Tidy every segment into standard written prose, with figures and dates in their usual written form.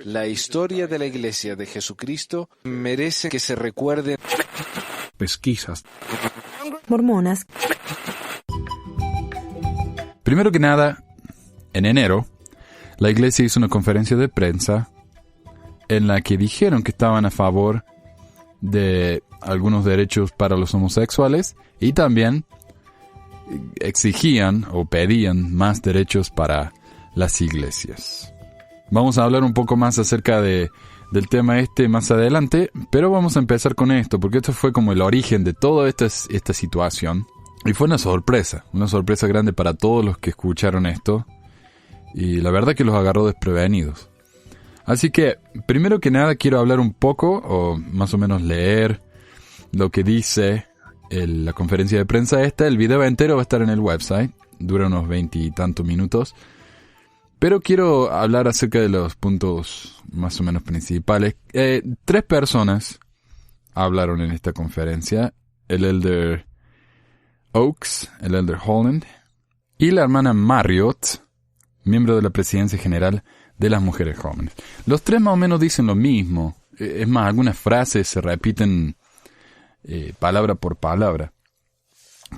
La historia de la Iglesia de Jesucristo merece que se recuerde. Pesquisas. Mormonas. Primero que nada, en enero, la Iglesia hizo una conferencia de prensa en la que dijeron que estaban a favor de algunos derechos para los homosexuales y también exigían o pedían más derechos para las iglesias. Vamos a hablar un poco más acerca del tema más adelante, pero vamos a empezar con esto, porque esto fue como el origen de toda esta situación. Y fue una sorpresa grande para todos los que escucharon esto, y la verdad que los agarró desprevenidos. Así que, primero que nada, quiero hablar un poco, o más o menos leer lo que dice la conferencia de prensa esta. El video entero va a estar en el website, dura unos 20 y tantos minutos. Pero quiero hablar acerca de los puntos más o menos principales. 3 personas hablaron en esta conferencia. El Elder Oaks, el Elder Holland y la hermana Marriott, miembro de la Presidencia General de las Mujeres Jóvenes. Los 3 más o menos dicen lo mismo. Es más, algunas frases se repiten palabra por palabra.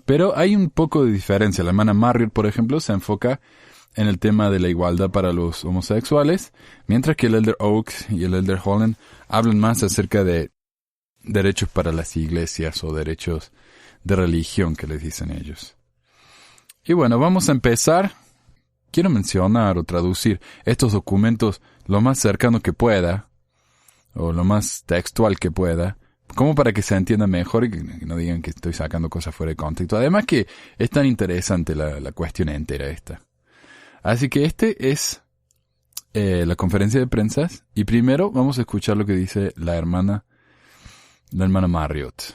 Pero hay un poco de diferencia. La hermana Marriott, por ejemplo, se enfoca en el tema de la igualdad para los homosexuales, mientras que el Elder Oaks y el Elder Holland hablan más acerca de derechos para las iglesias o derechos de religión que les dicen ellos. Y bueno, vamos a empezar. Quiero mencionar o traducir estos documentos lo más cercano que pueda, o lo más textual que pueda, como para que se entienda mejor y que no digan que estoy sacando cosas fuera de contexto. Además que es tan interesante la cuestión entera esta. Así que es la conferencia de prensa, y primero vamos a escuchar lo que dice la hermana Marriott.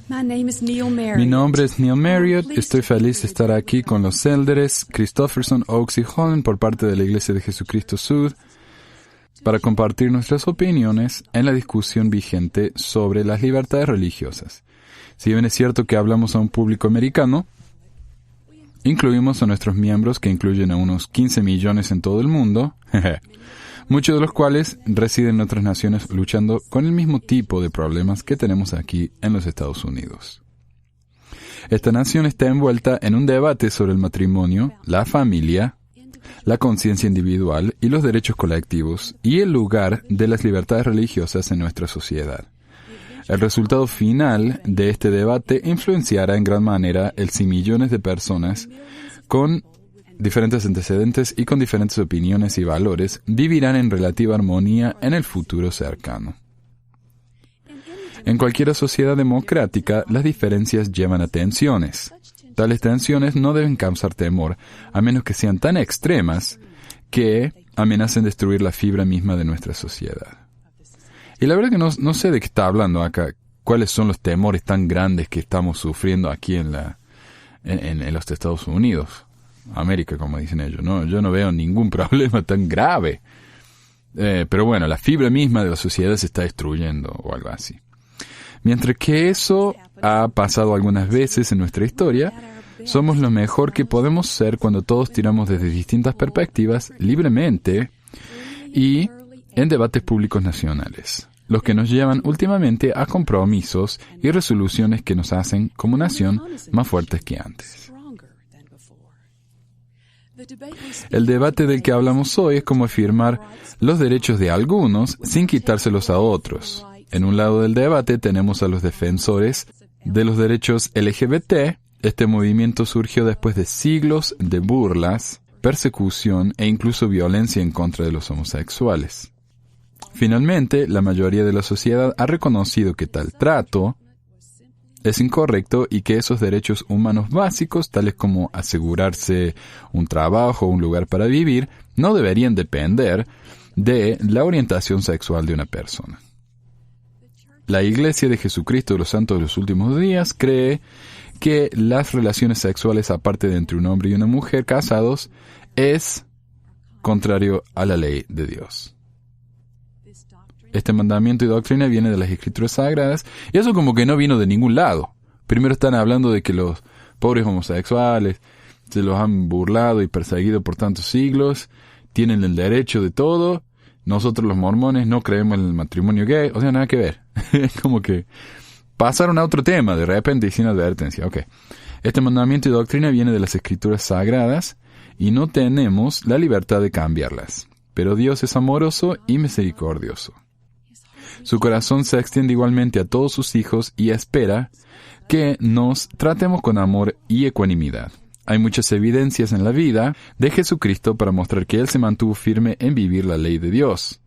Mi nombre es Neil Marriott. Estoy feliz de estar aquí con los Elders Christofferson, Oaks y Holland por parte de la Iglesia de Jesucristo Sud para compartir nuestras opiniones en la discusión vigente sobre las libertades religiosas. Si bien es cierto que hablamos a un público americano, incluimos a nuestros miembros, que incluyen a unos 15 millones en todo el mundo, muchos de los cuales residen en otras naciones luchando con el mismo tipo de problemas que tenemos aquí en los Estados Unidos. Esta nación está envuelta en un debate sobre el matrimonio, la familia, la conciencia individual y los derechos colectivos, y el lugar de las libertades religiosas en nuestra sociedad. El resultado final de este debate influenciará en gran manera el si millones de personas con diferentes antecedentes y con diferentes opiniones y valores vivirán en relativa armonía en el futuro cercano. En cualquier sociedad democrática, las diferencias llevan a tensiones. Tales tensiones no deben causar temor, a menos que sean tan extremas que amenacen destruir la fibra misma de nuestra sociedad. Y la verdad que no sé de qué está hablando acá, cuáles son los temores tan grandes que estamos sufriendo aquí en los Estados Unidos, América, como dicen ellos, ¿no? Yo no veo ningún problema tan grave. Pero bueno, la fibra misma de la sociedad se está destruyendo o algo así. Mientras que eso ha pasado algunas veces en nuestra historia, somos lo mejor que podemos ser cuando todos tiramos desde distintas perspectivas, libremente y en debates públicos nacionales, los que nos llevan últimamente a compromisos y resoluciones que nos hacen como nación más fuertes que antes. El debate del que hablamos hoy es cómo afirmar los derechos de algunos sin quitárselos a otros. En un lado del debate tenemos a los defensores de los derechos LGBT. Este movimiento surgió después de siglos de burlas, persecución e incluso violencia en contra de los homosexuales. Finalmente, la mayoría de la sociedad ha reconocido que tal trato es incorrecto y que esos derechos humanos básicos, tales como asegurarse un trabajo o un lugar para vivir, no deberían depender de la orientación sexual de una persona. La Iglesia de Jesucristo de los Santos de los Últimos Días cree que las relaciones sexuales aparte de entre un hombre y una mujer casados es contrario a la ley de Dios. Este mandamiento y doctrina viene de las Escrituras Sagradas, y eso como que no vino de ningún lado. Primero están hablando de que los pobres homosexuales se los han burlado y perseguido por tantos siglos, tienen el derecho de todo. Nosotros los mormones no creemos en el matrimonio gay. O sea, nada que ver. Es como que pasaron a otro tema de repente y sin advertencia. Ok. Este mandamiento y doctrina viene de las escrituras sagradas y no tenemos la libertad de cambiarlas. Pero Dios es amoroso y misericordioso. Su corazón se extiende igualmente a todos sus hijos y espera que nos tratemos con amor y ecuanimidad. Hay muchas evidencias en la vida de Jesucristo para mostrar que Él se mantuvo firme en vivir la ley de Dios,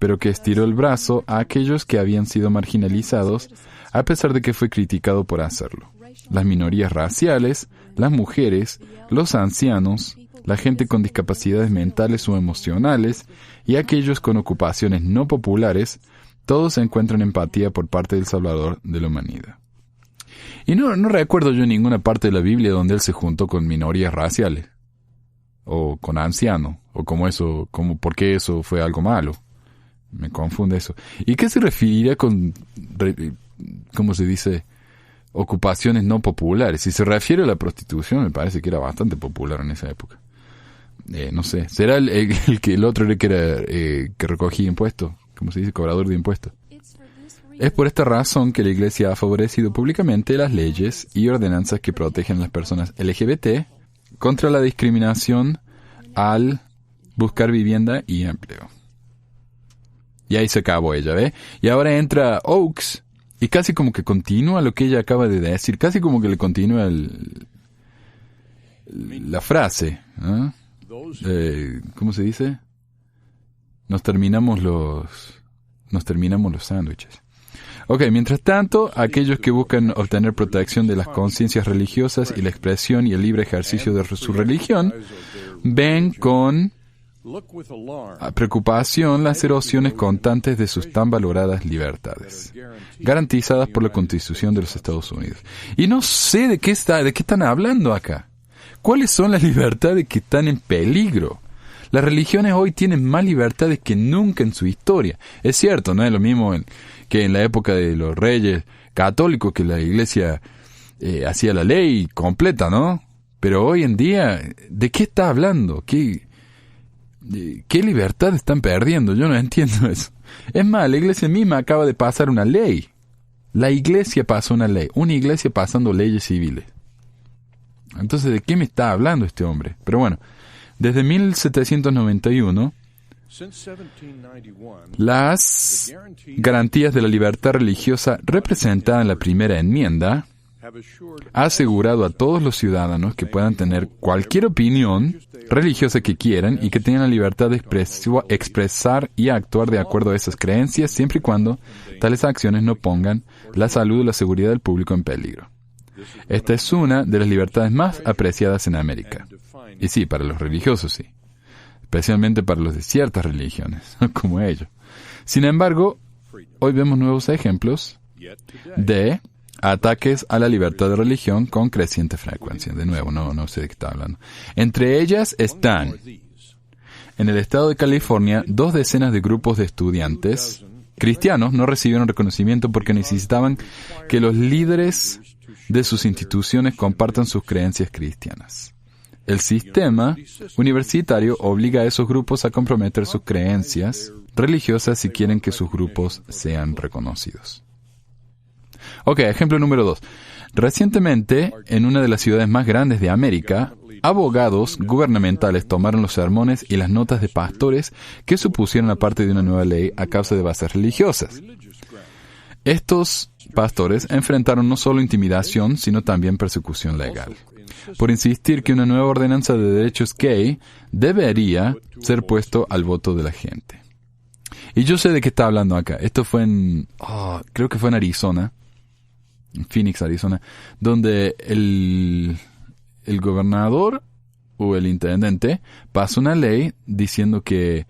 pero que estiró el brazo a aquellos que habían sido marginalizados, a pesar de que fue criticado por hacerlo. Las minorías raciales, las mujeres, los ancianos, la gente con discapacidades mentales o emocionales y aquellos con ocupaciones no populares, todos encuentran empatía por parte del Salvador de la humanidad. Y no recuerdo yo ninguna parte de la Biblia donde Él se juntó con minorías raciales, o con ancianos, o por qué eso fue algo malo. Me confunde eso. ¿Y qué se referiría con, cómo se dice, ocupaciones no populares? Si se refiere a la prostitución, me parece que era bastante popular en esa época. No sé, ¿será el otro era que era que recogía impuestos? ¿Cómo se dice? Cobrador de impuestos. Es por esta razón que la Iglesia ha favorecido públicamente las leyes y ordenanzas que protegen a las personas LGBT contra la discriminación al buscar vivienda y empleo. Y ahí se acabó ella, ¿ve? Y ahora entra Oakes y casi como que continúa lo que ella acaba de decir, casi como que le continúa la frase, ¿no? ¿Cómo se dice? Nos terminamos los sándwiches. Ok, mientras tanto, aquellos que buscan obtener protección de las conciencias religiosas y la expresión y el libre ejercicio de su religión, ven con preocupación las erosiones constantes de sus tan valoradas libertades, garantizadas por la Constitución de los Estados Unidos. Y no sé de qué están hablando acá. ¿Cuáles son las libertades que están en peligro? Las religiones hoy tienen más libertades que nunca en su historia. Es cierto, no es lo mismo que en la época de los reyes católicos, que la Iglesia hacía la ley completa, ¿no? Pero hoy en día, ¿de qué está hablando? ¿Qué libertad están perdiendo? Yo no entiendo eso. Es más, la Iglesia misma acaba de pasar una ley. La Iglesia pasó una ley. Una Iglesia pasando leyes civiles. Entonces, ¿de qué me está hablando este hombre? Pero bueno, desde 1791, las garantías de la libertad religiosa representada en la primera enmienda ha asegurado a todos los ciudadanos que puedan tener cualquier opinión religiosa que quieran y que tengan la libertad de expresar y actuar de acuerdo a esas creencias, siempre y cuando tales acciones no pongan la salud o la seguridad del público en peligro. Esta es una de las libertades más apreciadas en América. Y sí, para los religiosos sí. Especialmente para los de ciertas religiones, como ellos. Sin embargo, hoy vemos nuevos ejemplos de ataques a la libertad de religión con creciente frecuencia. De nuevo, no sé de qué está hablando. Entre ellas están, en el estado de California, 2 decenas de grupos de estudiantes cristianos no recibieron reconocimiento porque necesitaban que los líderes de sus instituciones compartan sus creencias cristianas. El sistema universitario obliga a esos grupos a comprometer sus creencias religiosas si quieren que sus grupos sean reconocidos. Ok, ejemplo número 2. Recientemente, en una de las ciudades más grandes de América, abogados gubernamentales tomaron los sermones y las notas de pastores que supusieron la parte de una nueva ley a causa de bases religiosas. Estos pastores enfrentaron no solo intimidación, sino también persecución legal, por insistir que una nueva ordenanza de derechos gay debería ser puesto al voto de la gente. Y yo sé de qué está hablando acá. Esto fue creo que fue en Arizona, en Phoenix, Arizona, donde el gobernador o el intendente pasó una ley diciendo que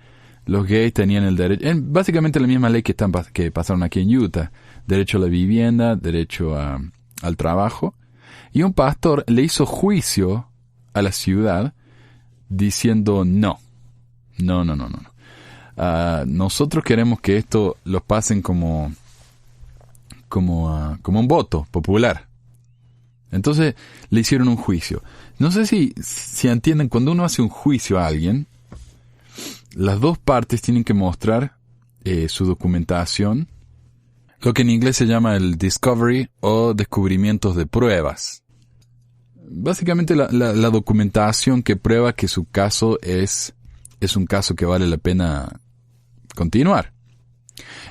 los gays tenían el derecho, básicamente la misma ley que pasaron aquí en Utah, derecho a la vivienda, derecho al trabajo. Y un pastor le hizo juicio a la ciudad diciendo no. Nosotros queremos que esto los pasen como un voto popular. Entonces le hicieron un juicio. No sé si entienden, cuando uno hace un juicio a alguien, las dos partes tienen que mostrar su documentación, lo que en inglés se llama el discovery o descubrimientos de pruebas. Básicamente la documentación que prueba que su caso es un caso que vale la pena continuar.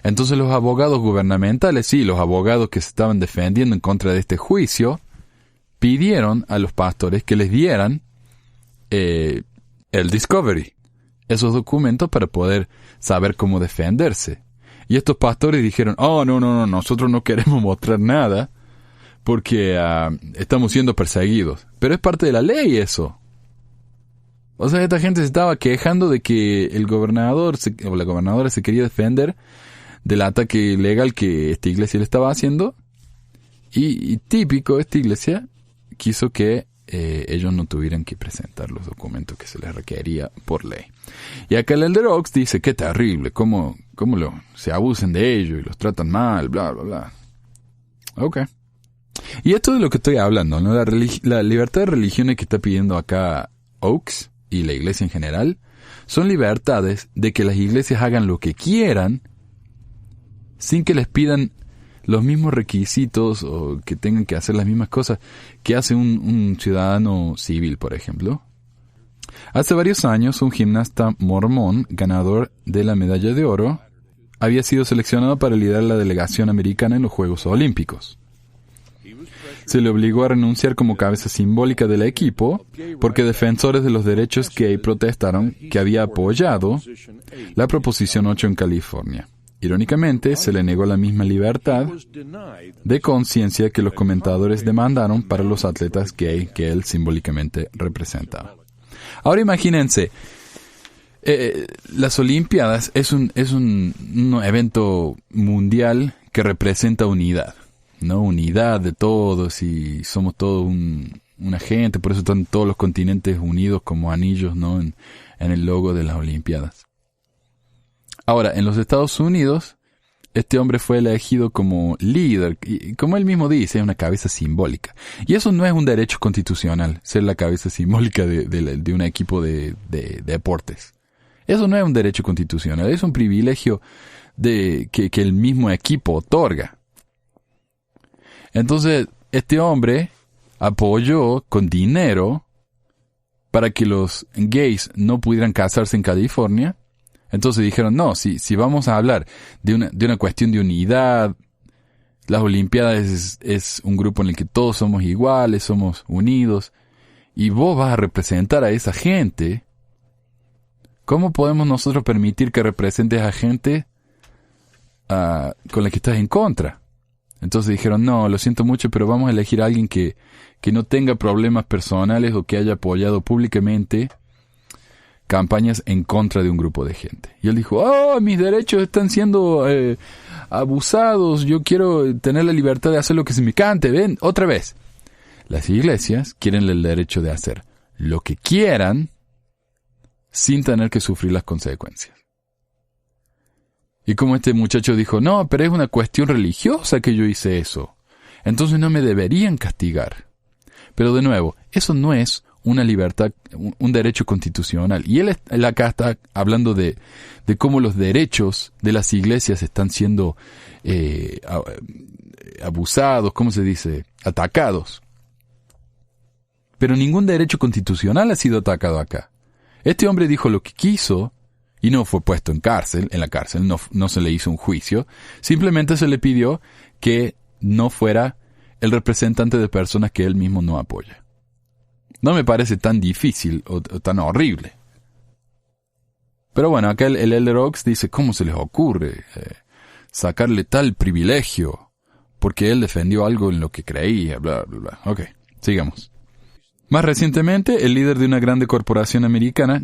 Entonces los abogados gubernamentales, sí, los abogados que se estaban defendiendo en contra de este juicio, pidieron a los pastores que les dieran el discovery, esos documentos para poder saber cómo defenderse. Y estos pastores dijeron, no, nosotros no queremos mostrar nada porque estamos siendo perseguidos. Pero es parte de la ley eso. O sea, esta gente se estaba quejando de que el gobernador o la gobernadora se quería defender del ataque ilegal que esta iglesia le estaba haciendo. Y típico, esta iglesia quiso que ellos no tuvieran que presentar los documentos que se les requería por ley. Y acá el Elder Oaks dice, qué terrible, cómo se abusan de ellos y los tratan mal, bla, bla, bla. Ok. Y esto es de lo que estoy hablando, ¿no? La libertad de religiones que está pidiendo acá Oaks y la iglesia en general, son libertades de que las iglesias hagan lo que quieran sin que les pidan los mismos requisitos o que tengan que hacer las mismas cosas que hace un ciudadano civil, por ejemplo. Hace varios años, un gimnasta mormón, ganador de la medalla de oro, había sido seleccionado para liderar la delegación americana en los Juegos Olímpicos. Se le obligó a renunciar como cabeza simbólica del equipo porque defensores de los derechos gay protestaron que había apoyado la Proposición 8 en California. Irónicamente, se le negó la misma libertad de conciencia que los comentadores demandaron para los atletas gay que él simbólicamente representaba. Ahora imagínense, las Olimpiadas es un evento mundial que representa unidad, ¿no? Unidad de todos y somos todos una gente, por eso están todos los continentes unidos como anillos, ¿no? En el logo de las Olimpiadas. Ahora, en los Estados Unidos, este hombre fue elegido como líder, y como él mismo dice, es una cabeza simbólica. Y eso no es un derecho constitucional, ser la cabeza simbólica de un equipo de deportes. Eso no es un derecho constitucional, es un privilegio que el mismo equipo otorga. Entonces, este hombre apoyó con dinero para que los gays no pudieran casarse en California. Entonces dijeron, no, si vamos a hablar de una cuestión de unidad, las Olimpiadas es un grupo en el que todos somos iguales, somos unidos, y vos vas a representar a esa gente, ¿cómo podemos nosotros permitir que representes a gente con la que estás en contra? Entonces dijeron, no, lo siento mucho, pero vamos a elegir a alguien que no tenga problemas personales o que haya apoyado públicamente campañas en contra de un grupo de gente. Y él dijo, mis derechos están siendo abusados, yo quiero tener la libertad de hacer lo que se me cante. Ven, otra vez. Las iglesias quieren el derecho de hacer lo que quieran sin tener que sufrir las consecuencias. Y como este muchacho dijo, no, pero es una cuestión religiosa que yo hice eso, entonces no me deberían castigar. Pero de nuevo, eso no es una libertad, un derecho constitucional. Y él acá está hablando de cómo los derechos de las iglesias están siendo abusados, ¿cómo se dice? Atacados. Pero ningún derecho constitucional ha sido atacado acá. Este hombre dijo lo que quiso y no fue puesto en la cárcel, no se le hizo un juicio. Simplemente se le pidió que no fuera el representante de personas que él mismo no apoya. No me parece tan difícil o tan horrible. Pero bueno, acá el Elder Oaks dice, ¿cómo se les ocurre sacarle tal privilegio? Porque él defendió algo en lo que creía, bla, bla, bla. Ok, sigamos. Más recientemente, el líder de una gran corporación americana,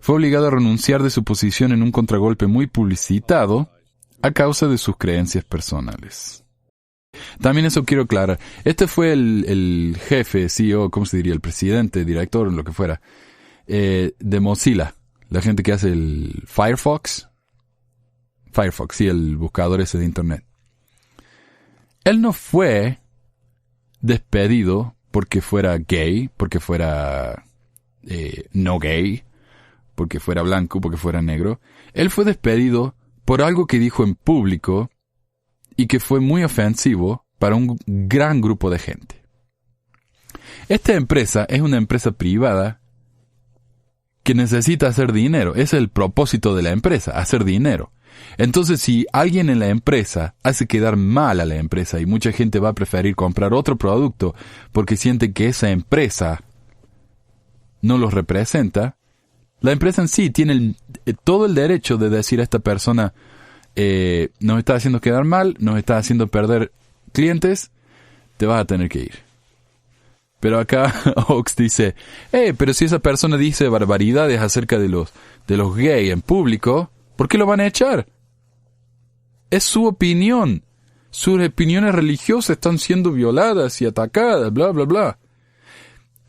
fue obligado a renunciar de su posición en un contragolpe muy publicitado a causa de sus creencias personales. También eso quiero aclarar. Este fue el jefe, CEO, ¿cómo se diría? El presidente, director, lo que fuera, de Mozilla. La gente que hace el Firefox. Sí, el buscador ese de internet. Él no fue despedido porque fuera gay, porque fuera no gay, porque fuera blanco, porque fuera negro. Él fue despedido por algo que dijo en público y que fue muy ofensivo para un gran grupo de gente. Esta empresa es una empresa privada que necesita hacer dinero. Ese es el propósito de la empresa, hacer dinero. Entonces, si alguien en la empresa hace quedar mal a la empresa y mucha gente va a preferir comprar otro producto porque siente que esa empresa no los representa, la empresa en sí tiene todo el derecho de decir a esta persona, nos está haciendo quedar mal, nos está haciendo perder clientes, te vas a tener que ir. Pero acá Oaks dice, pero si esa persona dice barbaridades acerca de los gays en público, ¿por qué lo van a echar? Es su opinión. Sus opiniones religiosas están siendo violadas y atacadas, bla, bla, bla.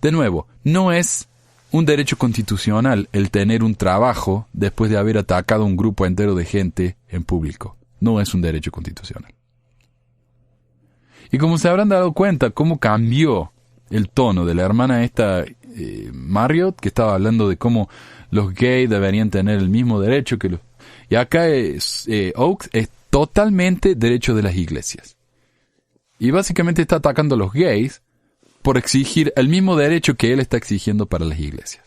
De nuevo, no es un derecho constitucional el tener un trabajo después de haber atacado a un grupo entero de gente en público. No es un derecho constitucional. Y como se habrán dado cuenta, cómo cambió el tono de la hermana esta Marriott, que estaba hablando de cómo los gays deberían tener el mismo derecho que los... Y acá Oaks es totalmente derecho de las iglesias. Y básicamente está atacando a los gays por exigir el mismo derecho que él está exigiendo para las iglesias.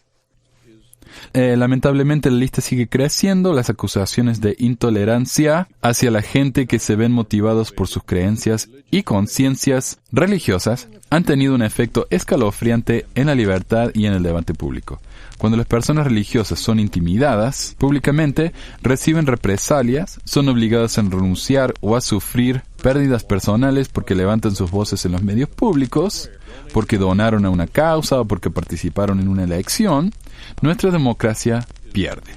Lamentablemente la lista sigue creciendo. Las acusaciones de intolerancia hacia la gente que se ven motivados por sus creencias y conciencias religiosas han tenido un efecto escalofriante en la libertad y en el debate público. Cuando las personas religiosas son intimidadas públicamente, reciben represalias, son obligadas a renunciar o a sufrir pérdidas personales porque levantan sus voces en los medios públicos, porque donaron a una causa o porque participaron en una elección, nuestra democracia pierde.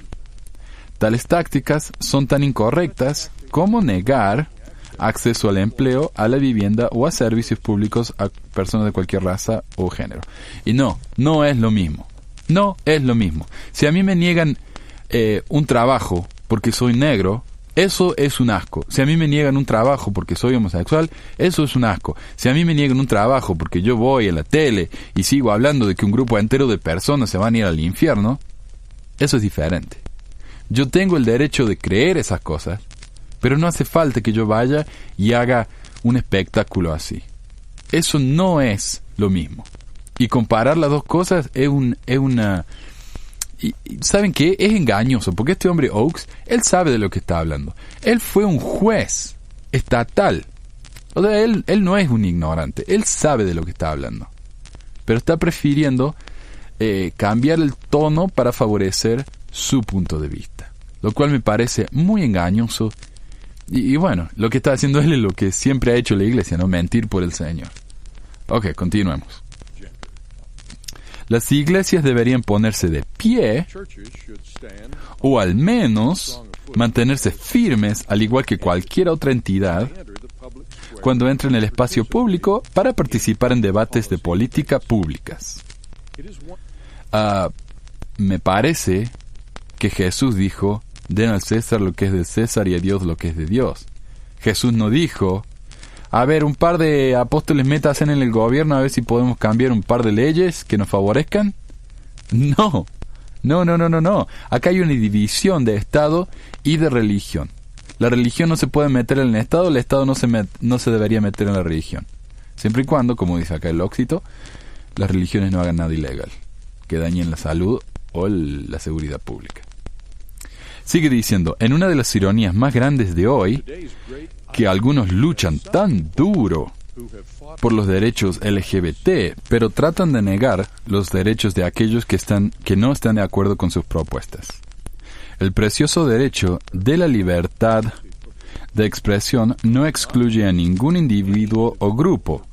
Tales tácticas son tan incorrectas como negar acceso al empleo, a la vivienda o a servicios públicos a personas de cualquier raza o género. Y no es lo mismo. No es lo mismo. Si a mí me niegan un trabajo porque soy negro, eso es un asco. Si a mí me niegan un trabajo porque soy homosexual, eso es un asco. Si a mí me niegan un trabajo porque yo voy a la tele y sigo hablando de que un grupo entero de personas se van a ir al infierno, eso es diferente. Yo tengo el derecho de creer esas cosas, pero no hace falta que yo vaya y haga un espectáculo así. Eso no es lo mismo. Y comparar las dos cosas es una... Y ¿saben qué? Es engañoso, porque este hombre Oaks, él sabe de lo que está hablando. Él fue un juez estatal. O sea, él no es un ignorante. Él sabe de lo que está hablando. Pero está prefiriendo cambiar el tono para favorecer su punto de vista. Lo cual me parece muy engañoso. Y bueno, lo que está haciendo él es lo que siempre ha hecho la iglesia, ¿no? Mentir por el Señor. Ok, continuemos. Las iglesias deberían ponerse de pie o al menos mantenerse firmes, al igual que cualquier otra entidad, cuando entren en el espacio público para participar en debates de política públicas. Me parece que Jesús dijo, den al César lo que es de César y a Dios lo que es de Dios. Jesús no dijo, a ver, un par de apóstoles métanse en el gobierno a ver si podemos cambiar un par de leyes que nos favorezcan. No. Acá hay una división de Estado y de religión. La religión no se puede meter en el Estado no se debería meter en la religión. Siempre y cuando, como dice acá el Óxito, las religiones no hagan nada ilegal, que dañen la salud o la seguridad pública. Sigue diciendo, en una de las ironías más grandes de hoy, que algunos luchan tan duro por los derechos LGBT, pero tratan de negar los derechos de aquellos que no están de acuerdo con sus propuestas. El precioso derecho de la libertad de expresión no excluye a ningún individuo o grupo,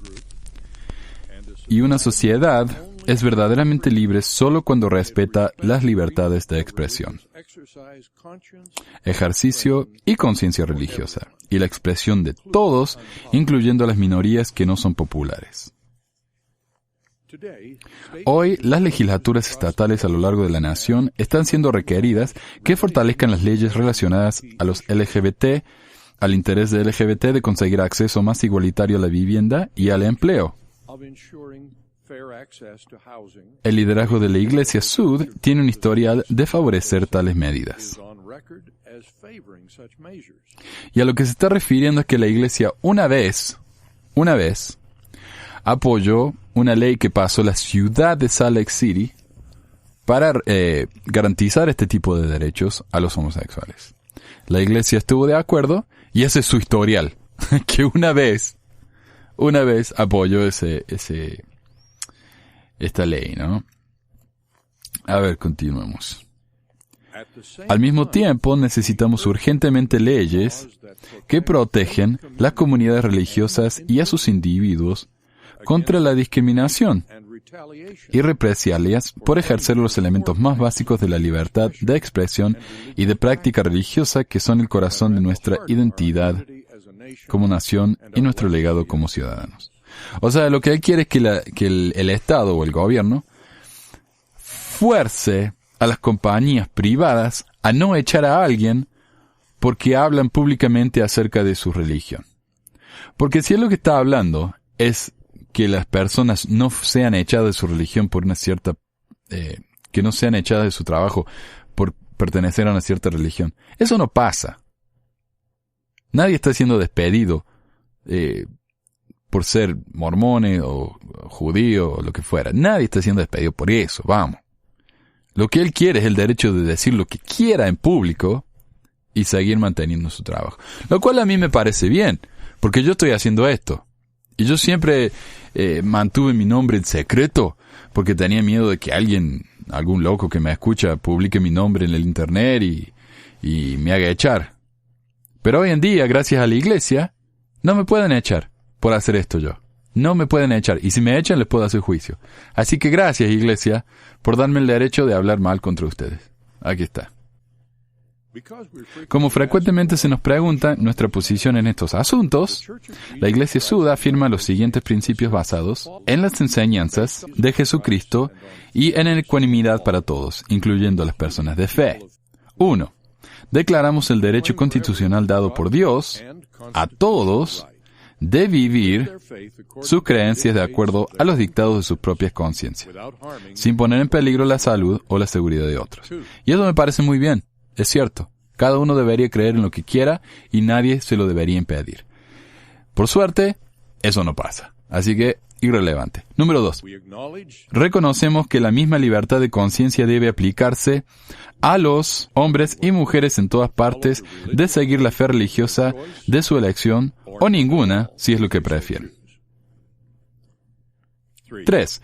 y una sociedad es verdaderamente libre solo cuando respeta las libertades de expresión, ejercicio y conciencia religiosa, y la expresión de todos, incluyendo a las minorías que no son populares. Hoy, las legislaturas estatales a lo largo de la nación están siendo requeridas que fortalezcan las leyes relacionadas a los LGBT, al interés de LGBT de conseguir acceso más igualitario a la vivienda y al empleo. El liderazgo de la Iglesia Sud tiene un historial de favorecer tales medidas. Y a lo que se está refiriendo es que la Iglesia una vez, apoyó una ley que pasó la ciudad de Salt Lake City para garantizar este tipo de derechos a los homosexuales. La Iglesia estuvo de acuerdo y ese es su historial, que una vez apoyó esta ley, ¿no? A ver, continuemos. Al mismo tiempo, necesitamos urgentemente leyes que protegen las comunidades religiosas y a sus individuos contra la discriminación y represalias por ejercer los elementos más básicos de la libertad de expresión y de práctica religiosa que son el corazón de nuestra identidad como nación y nuestro legado como ciudadanos. O sea, lo que él quiere es que el Estado o el gobierno fuerce a las compañías privadas a no echar a alguien porque hablan públicamente acerca de su religión. Porque si es lo que está hablando es que las personas no sean echadas de su religión por una cierta... que no sean echadas de su trabajo por pertenecer a una cierta religión. Eso no pasa. Nadie está siendo despedido por ser mormones o judío o lo que fuera. Nadie está siendo despedido por eso, vamos. Lo que él quiere es el derecho de decir lo que quiera en público y seguir manteniendo su trabajo. Lo cual a mí me parece bien, porque yo estoy haciendo esto. Y yo siempre mantuve mi nombre en secreto, porque tenía miedo de que algún loco que me escucha, publique mi nombre en el internet y me haga echar. Pero hoy en día, gracias a la Iglesia, no me pueden echar por hacer esto yo. No me pueden echar, y si me echan les puedo hacer juicio. Así que gracias, Iglesia, por darme el derecho de hablar mal contra ustedes. Aquí está. Como frecuentemente se nos pregunta nuestra posición en estos asuntos, la Iglesia Sud afirma los siguientes principios basados en las enseñanzas de Jesucristo y en ecuanimidad para todos, incluyendo a las personas de fe. 1. Declaramos el derecho constitucional dado por Dios a todos de vivir sus creencias de acuerdo a los dictados de sus propias conciencias, sin poner en peligro la salud o la seguridad de otros. Y eso me parece muy bien. Es cierto, cada uno debería creer en lo que quiera y nadie se lo debería impedir. Por suerte, eso no pasa. Así que, irrelevante. Número 2. Reconocemos que la misma libertad de conciencia debe aplicarse a los hombres y mujeres en todas partes de seguir la fe religiosa de su elección o ninguna, si es lo que prefieren. 3.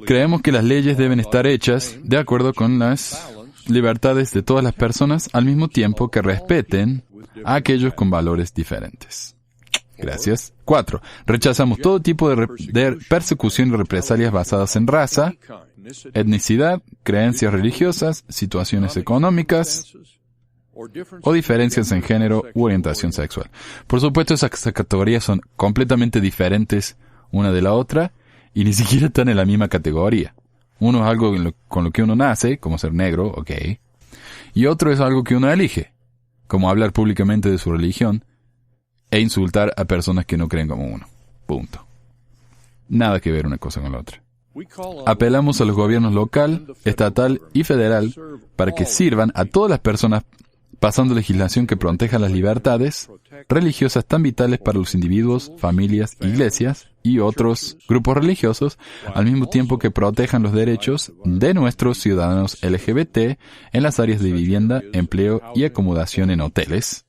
Creemos que las leyes deben estar hechas de acuerdo con las libertades de todas las personas al mismo tiempo que respeten a aquellos con valores diferentes. Gracias. 4. Rechazamos todo tipo de persecución y represalias basadas en raza, etnicidad, creencias religiosas, situaciones económicas o diferencias en género u orientación sexual. Por supuesto, esas categorías son completamente diferentes una de la otra y ni siquiera están en la misma categoría. Uno es algo con lo que uno nace, como ser negro, ok. Y otro es algo que uno elige, como hablar públicamente de su religión e insultar a personas que no creen como uno. Punto. Nada que ver una cosa con la otra. Apelamos a los gobiernos local, estatal y federal para que sirvan a todas las personas pasando legislación que proteja las libertades religiosas tan vitales para los individuos, familias, iglesias y otros grupos religiosos, al mismo tiempo que protejan los derechos de nuestros ciudadanos LGBT en las áreas de vivienda, empleo y acomodación en hoteles.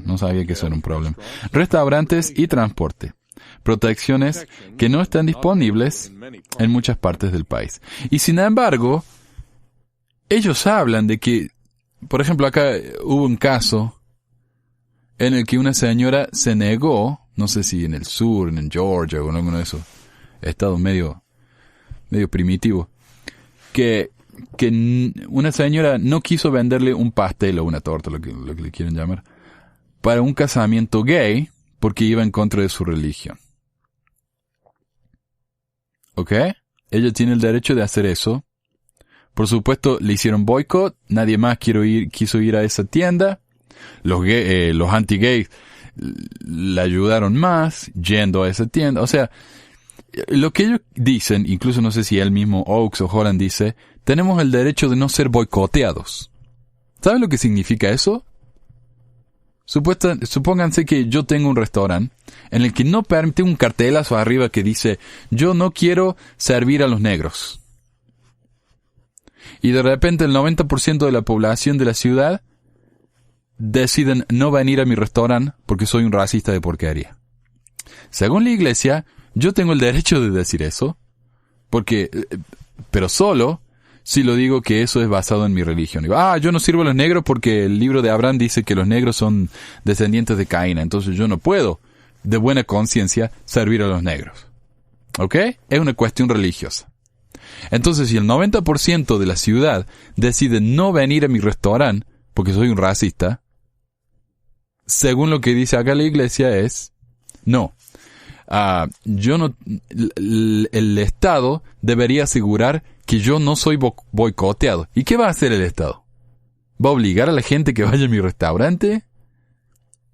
No sabía que eso era un problema. Restaurantes y transporte. Protecciones que no están disponibles en muchas partes del país. Y sin embargo, ellos hablan de que, por ejemplo, acá hubo un caso en el que una señora se negó, no sé si en el sur, en Georgia o en alguno de esos estados medio primitivos, que una señora no quiso venderle un pastel o una torta, lo que le quieren llamar, para un casamiento gay porque iba en contra de su religión. ¿Ok? Ella tiene el derecho de hacer eso. Por supuesto, le hicieron boicot, nadie más quiso ir a esa tienda. Los anti-gays le ayudaron más yendo a esa tienda. O sea, Lo que ellos dicen, incluso no sé si él mismo, Oakes o Holland dice, tenemos el derecho de no ser boicoteados. ¿Saben lo que significa eso? Supónganse que yo tengo un restaurante en el que no permite un cartelazo arriba que dice, yo no quiero servir a los negros. Y de repente el 90% de la población de la ciudad deciden no venir a mi restaurante porque soy un racista de porquería. Según la iglesia, yo tengo el derecho de decir eso, pero solo si lo digo que eso es basado en mi religión. Digo, yo no sirvo a los negros porque el libro de Abraham dice que los negros son descendientes de Caín, entonces yo no puedo, de buena conciencia, servir a los negros. ¿Ok? Es una cuestión religiosa. Entonces, si el 90% de la ciudad decide no venir a mi restaurante porque soy un racista, según lo que dice acá la iglesia es, no. El Estado debería asegurar que yo no soy boicoteado. ¿Y qué va a hacer el Estado? ¿Va a obligar a la gente que vaya a mi restaurante?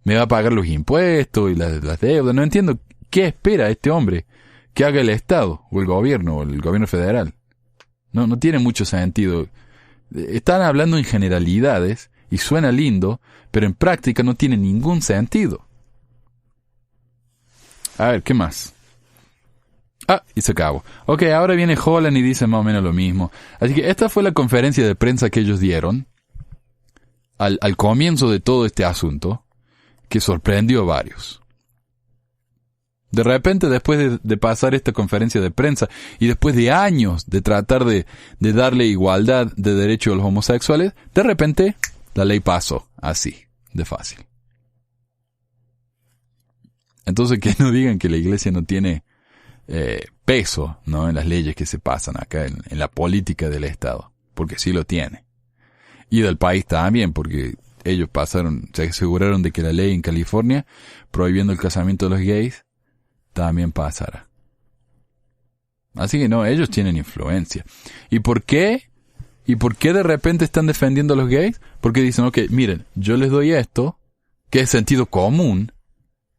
¿Me va a pagar los impuestos y las deudas? No entiendo qué espera este hombre que haga el Estado o el gobierno federal. No tiene mucho sentido. Están hablando en generalidades y suena lindo, pero en práctica no tiene ningún sentido. A ver, ¿qué más? Y se acabó. Ok, ahora viene Holland y dice más o menos lo mismo. Así que esta fue la conferencia de prensa que ellos dieron al comienzo de todo este asunto, que sorprendió a varios. De repente, después de pasar esta conferencia de prensa y después de años de tratar de darle igualdad de derecho a los homosexuales, de repente la ley pasó así, de fácil. Entonces que no digan que la iglesia no tiene peso, ¿no?, en las leyes que se pasan acá, en la política del Estado, porque sí lo tiene. Y del país también, porque ellos se aseguraron de que la ley en California, prohibiendo el casamiento de los gays, también pasará. Así que no, ellos tienen influencia. ¿Y por qué? ¿Y por qué de repente están defendiendo a los gays? Porque dicen, ok, miren, yo les doy esto, que es sentido común,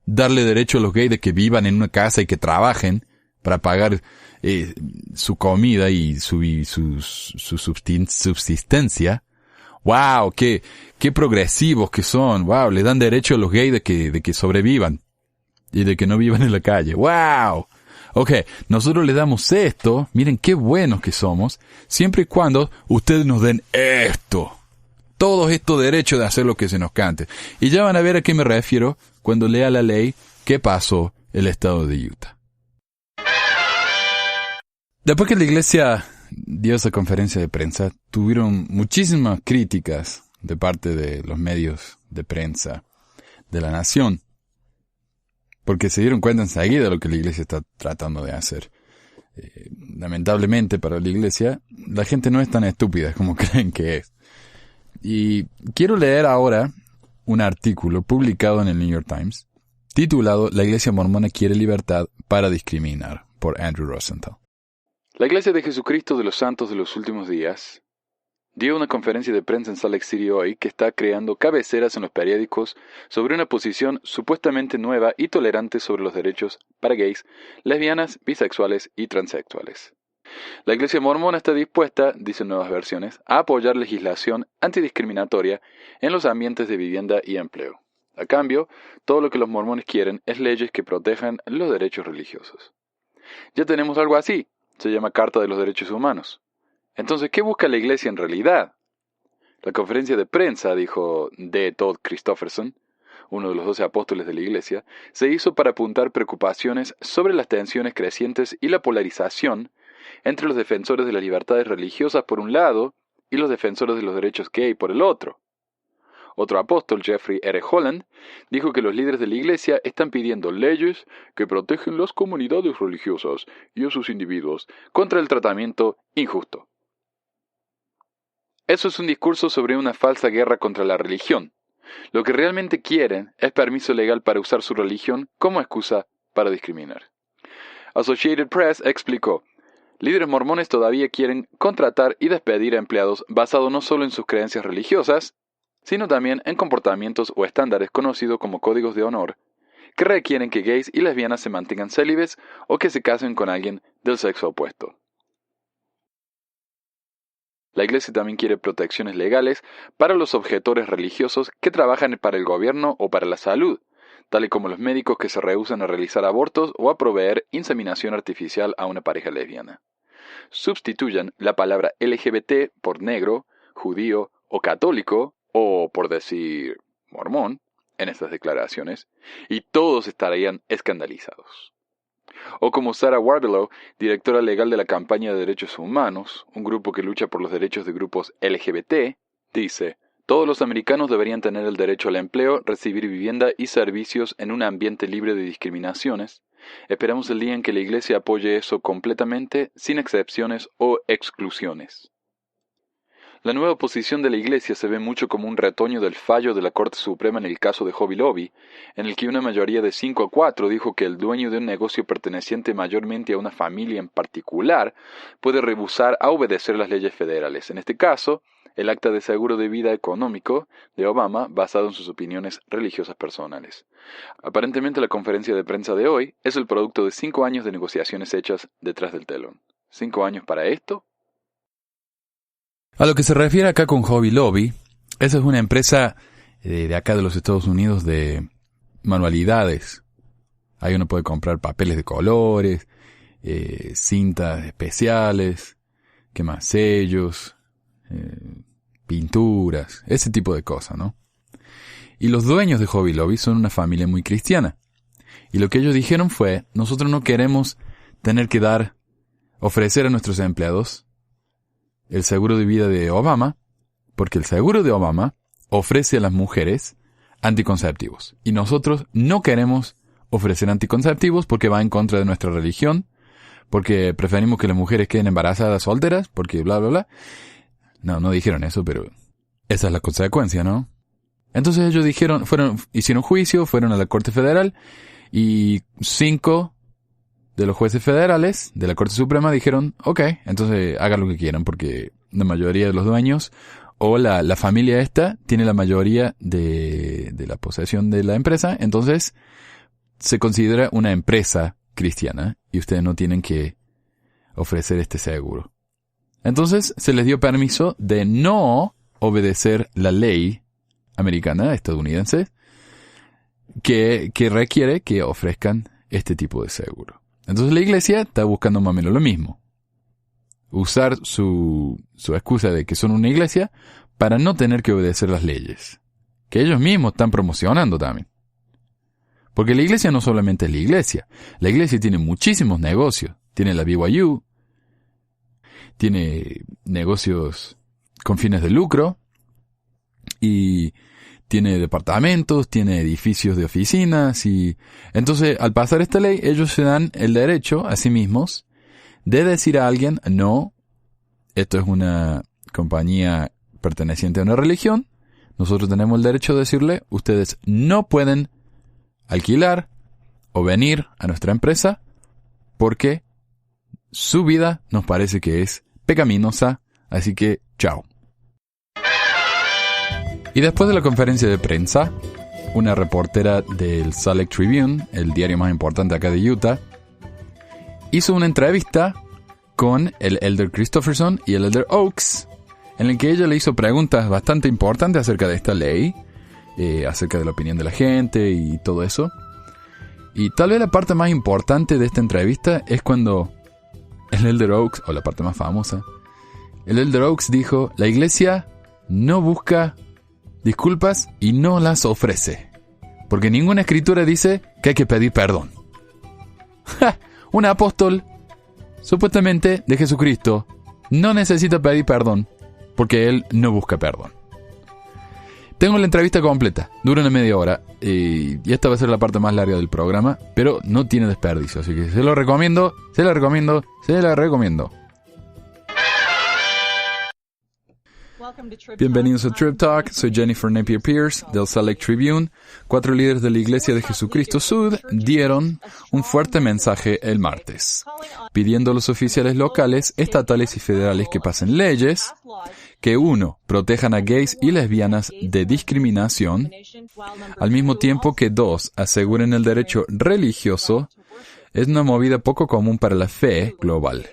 darle derecho a los gays de que vivan en una casa y que trabajen para pagar su comida y su subsistencia. ¡Wow! ¡Qué progresivos que son! ¡Wow! Le dan derecho a los gays de que sobrevivan y de que no vivan en la calle. ¡Wow! Ok, nosotros le damos esto, miren qué buenos que somos, siempre y cuando ustedes nos den esto. Todos estos derechos de hacer lo que se nos cante. Y ya van a ver a qué me refiero cuando lea la ley que pasó el estado de Utah. Después que la iglesia dio esa conferencia de prensa, tuvieron muchísimas críticas de parte de los medios de prensa de la nación, porque se dieron cuenta enseguida de lo que la iglesia está tratando de hacer. Lamentablemente para la iglesia, la gente no es tan estúpida como creen que es. Y quiero leer ahora un artículo publicado en el New York Times, titulado «La Iglesia Mormona quiere libertad para discriminar», por Andrew Rosenthal. La Iglesia de Jesucristo de los Santos de los Últimos Días dio una conferencia de prensa en Salt Lake City hoy que está creando cabeceras en los periódicos sobre una posición supuestamente nueva y tolerante sobre los derechos para gays, lesbianas, bisexuales y transexuales. La Iglesia Mormona está dispuesta, dicen nuevas versiones, a apoyar legislación antidiscriminatoria en los ambientes de vivienda y empleo. A cambio, todo lo que los mormones quieren es leyes que protejan los derechos religiosos. Ya tenemos algo así, se llama Carta de los Derechos Humanos. Entonces, ¿qué busca la Iglesia en realidad? La conferencia de prensa, dijo D. Todd Christofferson, uno de los 12 apóstoles de la Iglesia, se hizo para apuntar preocupaciones sobre las tensiones crecientes y la polarización entre los defensores de las libertades religiosas por un lado y los defensores de los derechos gay por el otro. Otro apóstol, Jeffrey R. Holland, dijo que los líderes de la Iglesia están pidiendo leyes que protegen las comunidades religiosas y a sus individuos contra el tratamiento injusto. Eso es un discurso sobre una falsa guerra contra la religión. Lo que realmente quieren es permiso legal para usar su religión como excusa para discriminar. Associated Press explicó: líderes mormones todavía quieren contratar y despedir a empleados basados no solo en sus creencias religiosas, sino también en comportamientos o estándares conocidos como códigos de honor, que requieren que gays y lesbianas se mantengan célibes o que se casen con alguien del sexo opuesto. La Iglesia también quiere protecciones legales para los objetores religiosos que trabajan para el gobierno o para la salud, tales como los médicos que se rehúsan a realizar abortos o a proveer inseminación artificial a una pareja lesbiana. Sustituyan la palabra LGBT por negro, judío o católico, o por decir mormón, en estas declaraciones, y todos estarían escandalizados. O como Sarah Warbelow, directora legal de la Campaña de Derechos Humanos, un grupo que lucha por los derechos de grupos LGBT, dice: todos los americanos deberían tener el derecho al empleo, recibir vivienda y servicios en un ambiente libre de discriminaciones. Esperamos el día en que la Iglesia apoye eso completamente, sin excepciones o exclusiones. La nueva posición de la Iglesia se ve mucho como un retoño del fallo de la Corte Suprema en el caso de Hobby Lobby, en el que una mayoría de 5-4 dijo que el dueño de un negocio perteneciente mayormente a una familia en particular puede rehusar a obedecer las leyes federales. En este caso, el acta de seguro de vida económico de Obama, basado en sus opiniones religiosas personales. Aparentemente la conferencia de prensa de hoy es el producto de 5 años de negociaciones hechas detrás del telón. ¿5 años para esto? A lo que se refiere acá con Hobby Lobby, esa es una empresa de acá de los Estados Unidos de manualidades. Ahí uno puede comprar papeles de colores, cintas especiales, ¿qué más? Sellos, pinturas, ese tipo de cosas, ¿no? Y los dueños de Hobby Lobby son una familia muy cristiana. Y lo que ellos dijeron fue: nosotros no queremos tener que ofrecer a nuestros empleados el seguro de vida de Obama, porque el seguro de Obama ofrece a las mujeres anticonceptivos. Y nosotros no queremos ofrecer anticonceptivos porque va en contra de nuestra religión, porque preferimos que las mujeres queden embarazadas solteras, porque bla, bla, bla. No dijeron eso, pero esa es la consecuencia, ¿no? Entonces ellos hicieron juicio, fueron a la Corte Federal, y 5 de los jueces federales de la Corte Suprema dijeron: ok, entonces hagan lo que quieran, porque la mayoría de los dueños o la familia esta tiene la mayoría de la posesión de la empresa, entonces se considera una empresa cristiana y ustedes no tienen que ofrecer este seguro. Entonces se les dio permiso de no obedecer la ley americana, estadounidense, que requiere que ofrezcan este tipo de seguro. Entonces la Iglesia está buscando más o menos lo mismo. Usar su excusa de que son una iglesia para no tener que obedecer las leyes, que ellos mismos están promocionando también. Porque la Iglesia no solamente es la Iglesia. La Iglesia tiene muchísimos negocios. Tiene la BYU, tiene negocios con fines de lucro, y tiene departamentos, tiene edificios de oficinas, y entonces al pasar esta ley ellos se dan el derecho a sí mismos de decir a alguien: no, esto es una compañía perteneciente a una religión, nosotros tenemos el derecho de decirle: ustedes no pueden alquilar o venir a nuestra empresa porque su vida nos parece que es pecaminosa, así que chao. Y después de la conferencia de prensa, una reportera del Salt Lake Tribune, el diario más importante acá de Utah, hizo una entrevista con el Elder Christofferson y el Elder Oaks, en el que ella le hizo preguntas bastante importantes acerca de esta ley, acerca de la opinión de la gente y todo eso. Y tal vez la parte más importante de esta entrevista es cuando el Elder Oaks, o la parte más famosa, el Elder Oaks dijo: la Iglesia no busca disculpas y no las ofrece, porque ninguna escritura dice que hay que pedir perdón. Un apóstol, supuestamente de Jesucristo, no necesita pedir perdón, porque él no busca perdón. Tengo la entrevista completa, dura una media hora, y esta va a ser la parte más larga del programa, pero no tiene desperdicio, así que se lo recomiendo, se la recomiendo. Bienvenidos a Trib Talk, soy Jennifer Napier Pierce del Salt Lake Tribune. 4 líderes de la Iglesia de Jesucristo Sud dieron un fuerte mensaje el martes, pidiendo a los oficiales locales, estatales y federales que pasen leyes que 1. Protejan a gays y lesbianas de discriminación, al mismo tiempo que 2. Aseguren el derecho religioso, es una movida poco común para la fe global.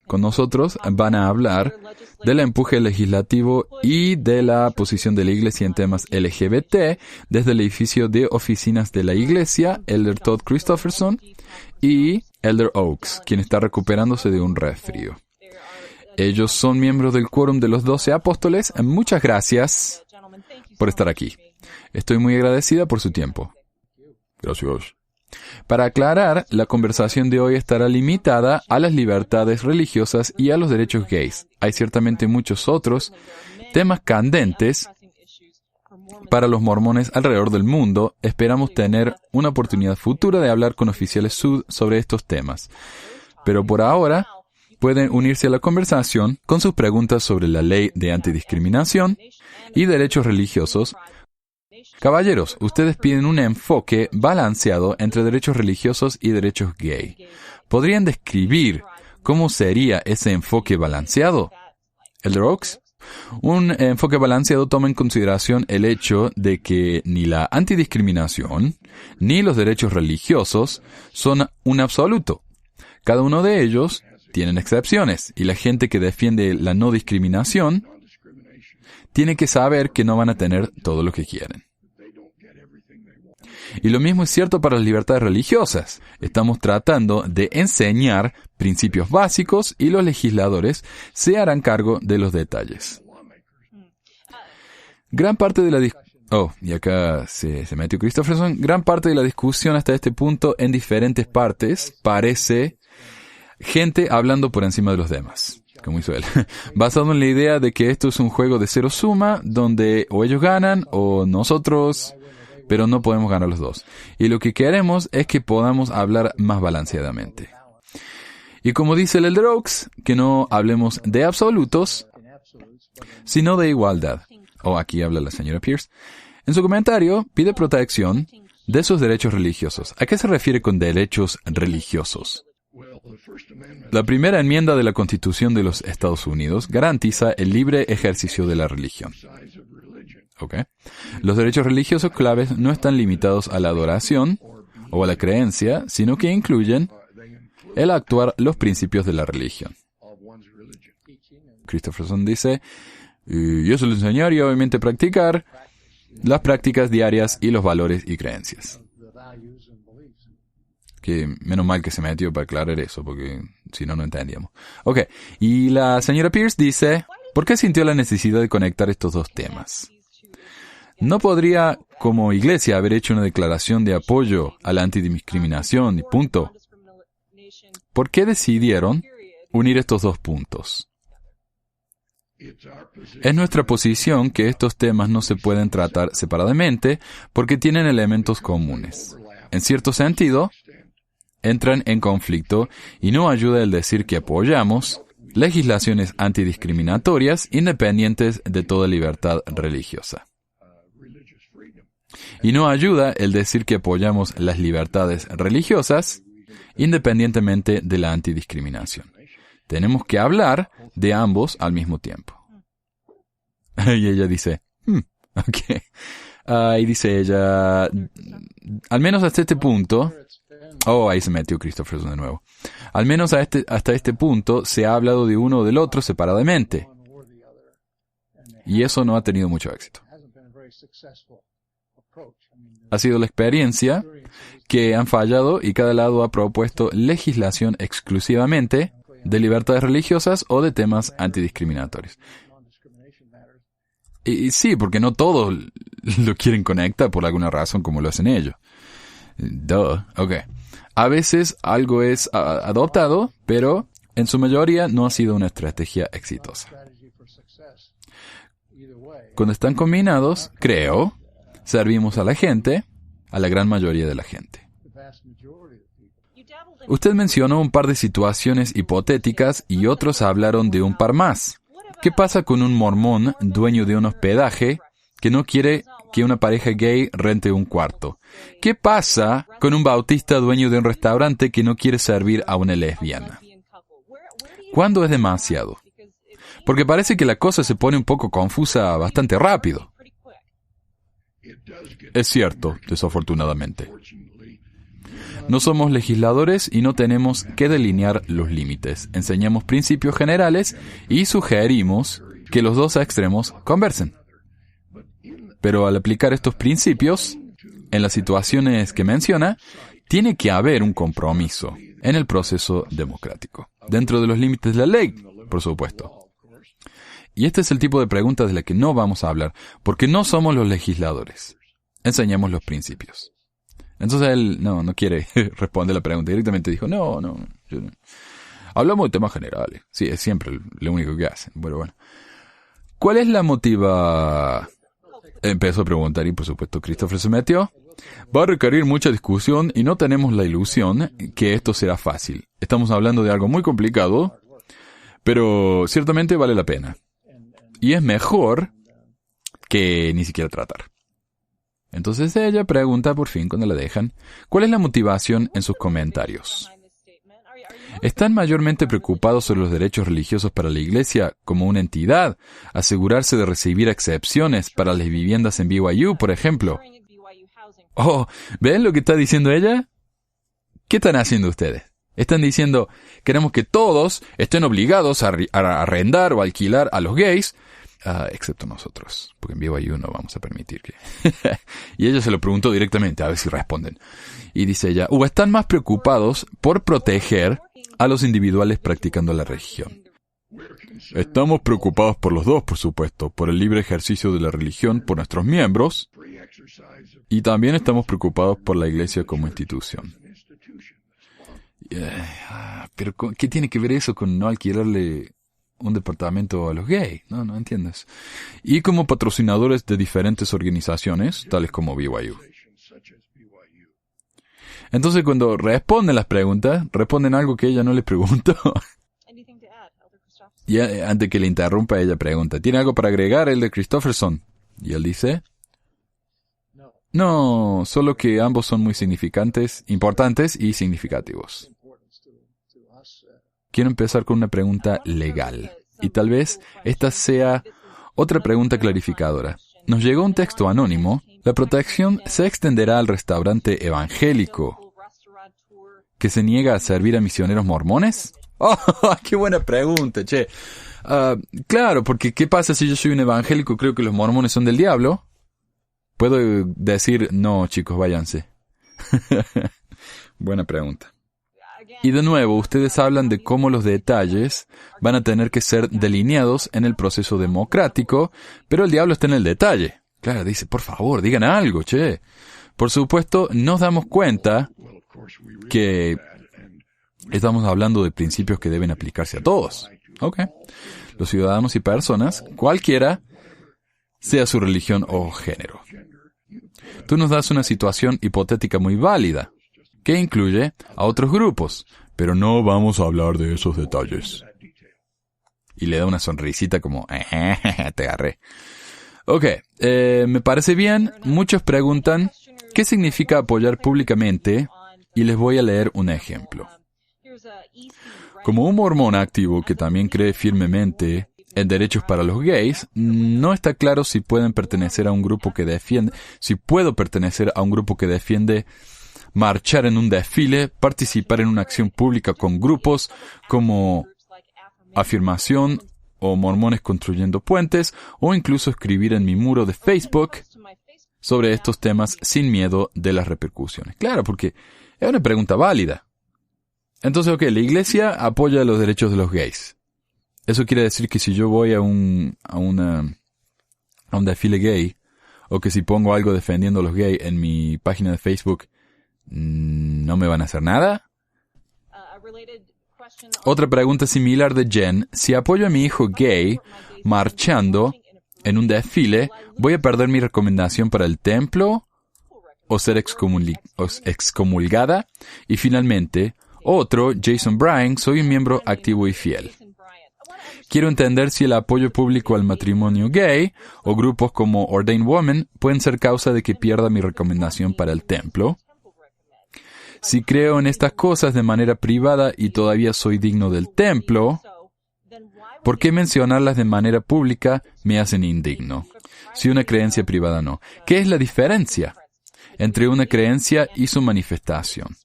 Con nosotros van a hablar del empuje legislativo y de la posición de la Iglesia en temas LGBT desde el edificio de oficinas de la Iglesia, Elder Todd Christofferson y Elder Oaks, quien está recuperándose de un resfrío. Ellos son miembros del quórum de los 12 apóstoles. Muchas gracias por estar aquí. Estoy muy agradecida por su tiempo. Gracias. Para aclarar, la conversación de hoy estará limitada a las libertades religiosas y a los derechos gays. Hay ciertamente muchos otros temas candentes para los mormones alrededor del mundo. Esperamos tener una oportunidad futura de hablar con oficiales SUD sobre estos temas. Pero por ahora, pueden unirse a la conversación con sus preguntas sobre la ley de antidiscriminación y derechos religiosos. Caballeros, ustedes piden un enfoque balanceado entre derechos religiosos y derechos gay. ¿Podrían describir cómo sería ese enfoque balanceado? Elder Oaks? Un enfoque balanceado toma en consideración el hecho de que ni la antidiscriminación ni los derechos religiosos son un absoluto. Cada uno de ellos tienen excepciones, y la gente que defiende la no discriminación tiene que saber que no van a tener todo lo que quieren. Y lo mismo es cierto para las libertades religiosas. Estamos tratando de enseñar principios básicos y los legisladores se harán cargo de los detalles. Gran parte de la y acá se metió Christofferson. Gran parte de la discusión hasta este punto en diferentes partes parece gente hablando por encima de los demás, como hizo él, basado en la idea de que esto es un juego de cero suma, donde o ellos ganan o nosotros, pero no podemos ganar los dos. Y lo que queremos es que podamos hablar más balanceadamente. Y como dice el Elder Oaks, que no hablemos de absolutos, sino de igualdad. Aquí habla la señora Pierce. En su comentario, pide protección de sus derechos religiosos. ¿A qué se refiere con derechos religiosos? La primera enmienda de la Constitución de los Estados Unidos garantiza el libre ejercicio de la religión. Los derechos religiosos claves no están limitados a la adoración o a la creencia, sino que incluyen el actuar los principios de la religión. Christofferson dice, y eso le enseñaría obviamente practicar las prácticas diarias y los valores y creencias. Que menos mal que se metió para aclarar eso, porque si no, no entendíamos. Y la señora Pierce dice, ¿por qué sintió la necesidad de conectar estos dos temas? ¿No podría, como iglesia, haber hecho una declaración de apoyo a la antidiscriminación y punto? ¿Por qué decidieron unir estos dos puntos? Es nuestra posición que estos temas no se pueden tratar separadamente porque tienen elementos comunes. En cierto sentido, entran en conflicto y no ayuda el decir que apoyamos legislaciones antidiscriminatorias independientes de toda libertad religiosa. Y no ayuda el decir que apoyamos las libertades religiosas independientemente de la antidiscriminación. Tenemos que hablar de ambos al mismo tiempo. Y ella dice, y dice ella, al menos hasta este punto, ahí se metió Christofferson de nuevo. Al menos hasta este punto se ha hablado de uno o del otro separadamente. Y eso no ha tenido mucho éxito. Ha sido la experiencia que han fallado y cada lado ha propuesto legislación exclusivamente de libertades religiosas o de temas antidiscriminatorios. Y sí, porque no todos lo quieren conectar por alguna razón como lo hacen ellos. A veces algo es adoptado, pero en su mayoría no ha sido una estrategia exitosa. Cuando están combinados, creo, servimos a la gente, a la gran mayoría de la gente. Usted mencionó un par de situaciones hipotéticas y otros hablaron de un par más. ¿Qué pasa con un mormón dueño de un hospedaje que no quiere que una pareja gay rente un cuarto? ¿Qué pasa con un bautista dueño de un restaurante que no quiere servir a una lesbiana? ¿Cuándo es demasiado? Porque parece que la cosa se pone un poco confusa bastante rápido. Es cierto, desafortunadamente. No somos legisladores y no tenemos que delinear los límites. Enseñamos principios generales y sugerimos que los dos extremos conversen. Pero al aplicar estos principios, en las situaciones que menciona, tiene que haber un compromiso en el proceso democrático, dentro de los límites de la ley, por supuesto. Y este es el tipo de preguntas de la que no vamos a hablar, porque no somos los legisladores. Enseñamos los principios. Entonces él no quiere responder la pregunta. Directamente dijo, no. Hablamos de temas generales. Sí, es siempre lo único que hacen. Bueno. ¿Cuál es la motiva? Empezó a preguntar y por supuesto Christopher se metió. Va a requerir mucha discusión y no tenemos la ilusión que esto será fácil. Estamos hablando de algo muy complicado, pero ciertamente vale la pena. Y es mejor que ni siquiera tratar. Entonces ella pregunta por fin cuando la dejan, ¿cuál es la motivación en sus comentarios? ¿Están mayormente preocupados sobre los derechos religiosos para la Iglesia como una entidad? ¿Asegurarse de recibir excepciones para las viviendas en BYU, por ejemplo? Oh, ¿ven lo que está diciendo ella? ¿Qué están haciendo ustedes? Están diciendo, queremos que todos estén obligados a arrendar o alquilar a los gays, excepto nosotros, porque en BYU no vamos a permitir que... Y ella se lo preguntó directamente, a ver si responden. Y dice ella, están más preocupados por proteger a los individuales practicando la religión. Estamos preocupados por los dos, por supuesto, por el libre ejercicio de la religión por nuestros miembros, y también estamos preocupados por la Iglesia como institución. Pero ¿qué tiene que ver eso con no alquilarle un departamento a los gays? No entiendes. Y como patrocinadores de diferentes organizaciones, tales como BYU. Entonces cuando responden las preguntas, responden algo que ella no les preguntó. Y antes que le interrumpa, ella pregunta, ¿tiene algo para agregar el de Christofferson? Y él dice, no, solo que ambos son muy importantes y significativos. Quiero empezar con una pregunta legal. Y tal vez esta sea otra pregunta clarificadora. Nos llegó un texto anónimo. ¿La protección se extenderá al restaurante evangélico que se niega a servir a misioneros mormones? ¡Oh, qué buena pregunta, che! Claro, porque ¿qué pasa si yo soy un evangélico? Creo que los mormones son del diablo. ¿Puedo decir, no, chicos, váyanse? Buena pregunta. Y de nuevo, ustedes hablan de cómo los detalles van a tener que ser delineados en el proceso democrático, pero el diablo está en el detalle. Claro, dice, por favor, digan algo, che. Por supuesto, nos damos cuenta que estamos hablando de principios que deben aplicarse a todos. Ok. Los ciudadanos y personas, cualquiera sea su religión o género. Tú nos das una situación hipotética muy válida, que incluye a otros grupos, pero no vamos a hablar de esos detalles. Y le da una sonrisita como, te agarré. Ok, me parece bien. Muchos preguntan, ¿qué significa apoyar públicamente? Y les voy a leer un ejemplo. Como un mormón activo que también cree firmemente en derechos para los gays, no está claro si puedo pertenecer a un grupo que defiende marchar en un desfile, participar en una acción pública con grupos como Afirmación o Mormones Construyendo Puentes, o incluso escribir en mi muro de Facebook sobre estos temas sin miedo de las repercusiones. Claro, porque es una pregunta válida. Entonces, la Iglesia apoya los derechos de los gays. Eso quiere decir que si yo voy a un desfile gay, o que si pongo algo defendiendo a los gays en mi página de Facebook, ¿no me van a hacer nada? Otra pregunta similar de Jen. Si apoyo a mi hijo gay marchando en un desfile, ¿voy a perder mi recomendación para el templo o ser excomulgada? Y finalmente, otro, Jason Bryan, soy un miembro activo y fiel. Quiero entender si el apoyo público al matrimonio gay o grupos como Ordained Women pueden ser causa de que pierda mi recomendación para el templo. Si creo en estas cosas de manera privada y todavía soy digno del templo, ¿Por qué mencionarlas de manera pública me hacen indigno? Si una creencia privada no. ¿Qué es la diferencia entre una creencia y su manifestación?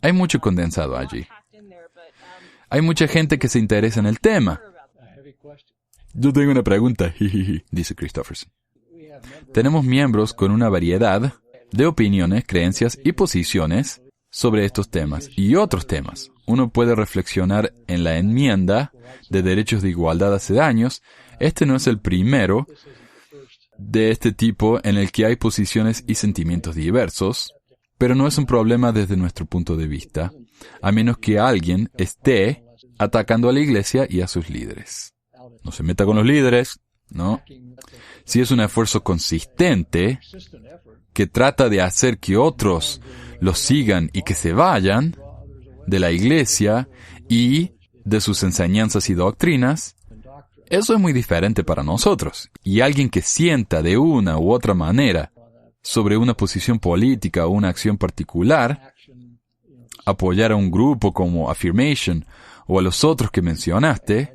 Hay mucho condensado allí. Hay mucha gente que se interesa en el tema. Yo tengo una pregunta, dice Christofferson. Tenemos miembros con una variedad de opiniones, creencias y posiciones sobre estos temas y otros temas. Uno puede reflexionar en la enmienda de derechos de igualdad hace años. Este no es el primero de este tipo en el que hay posiciones y sentimientos diversos, pero no es un problema desde nuestro punto de vista, a menos que alguien esté atacando a la iglesia y a sus líderes. No se meta con los líderes, ¿no? Si es un esfuerzo consistente que trata de hacer que otros los sigan y que se vayan de la iglesia y de sus enseñanzas y doctrinas, eso es muy diferente para nosotros. Y alguien que sienta de una u otra manera sobre una posición política o una acción particular, apoyar a un grupo como Affirmation o a los otros que mencionaste,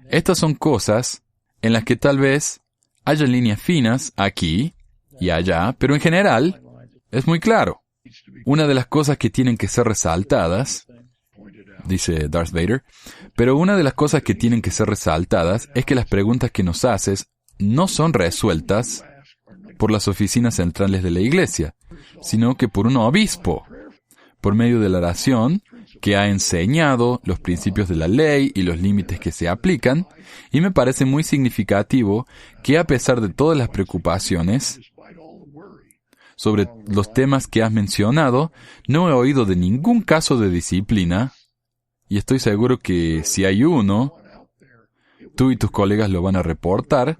estas son cosas en las que tal vez haya líneas finas aquí y allá, pero en general es muy claro. Una de las cosas que tienen que ser resaltadas, dice Darth Vader, pero una de las cosas que tienen que ser resaltadas es que las preguntas que nos haces no son resueltas por las oficinas centrales de la iglesia, sino que por un obispo, por medio de la oración, que ha enseñado los principios de la ley y los límites que se aplican, y me parece muy significativo que a pesar de todas las preocupaciones sobre los temas que has mencionado, no he oído de ningún caso de disciplina, y estoy seguro que si hay uno, tú y tus colegas lo van a reportar,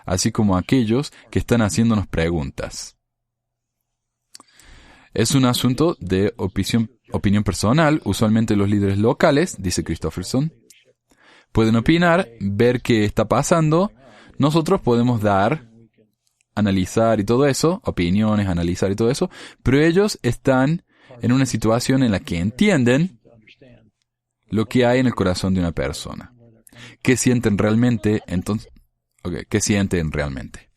así como aquellos que están haciéndonos preguntas. Es un asunto de opinión personal. Usualmente los líderes locales, dice Christofferson, pueden opinar, ver qué está pasando. Nosotros podemos dar, analizar y todo eso, opiniones, analizar y todo eso, pero ellos están en una situación en la que entienden lo que hay en el corazón de una persona. ¿Qué sienten realmente? ¿Qué sienten realmente?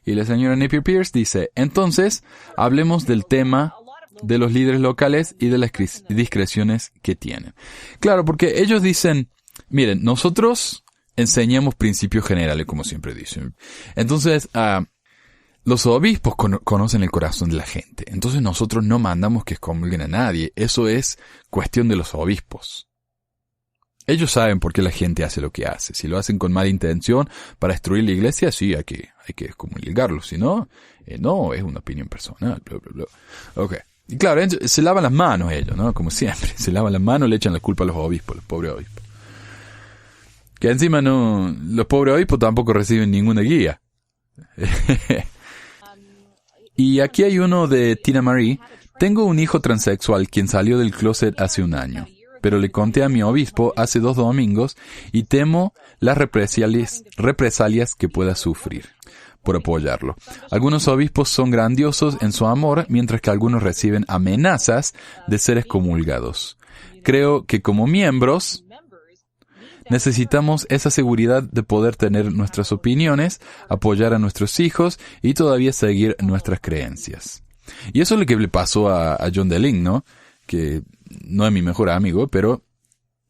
Y la señora Napier Pierce dice, entonces, hablemos del tema de los líderes locales y de las discreciones que tienen. Claro, porque ellos dicen, miren, nosotros enseñamos principios generales, como siempre dicen. Entonces, los obispos conocen el corazón de la gente. Entonces nosotros no mandamos que excomulguen a nadie. Eso es cuestión de los obispos. Ellos saben por qué la gente hace lo que hace. Si lo hacen con mala intención para destruir la iglesia, sí, hay que excomulgarlo. Si no, no, es una opinión personal. Bla, bla, bla. Okay. Y claro, se lavan las manos ellos, ¿no? Como siempre. Se lavan las manos, le echan la culpa a los obispos, los pobres obispos. Que encima los pobres obispos tampoco reciben ninguna guía. Y aquí hay uno de Tina Marie. Tengo un hijo transexual quien salió del closet hace un año. Pero le conté a mi obispo hace 2 domingos y temo las represalias que pueda sufrir por apoyarlo. Algunos obispos son grandiosos en su amor, mientras que algunos reciben amenazas de ser excomulgados. Creo que como miembros necesitamos esa seguridad de poder tener nuestras opiniones, apoyar a nuestros hijos y todavía seguir nuestras creencias. Y eso es lo que le pasó a John DeLink, ¿no? Que no es mi mejor amigo, pero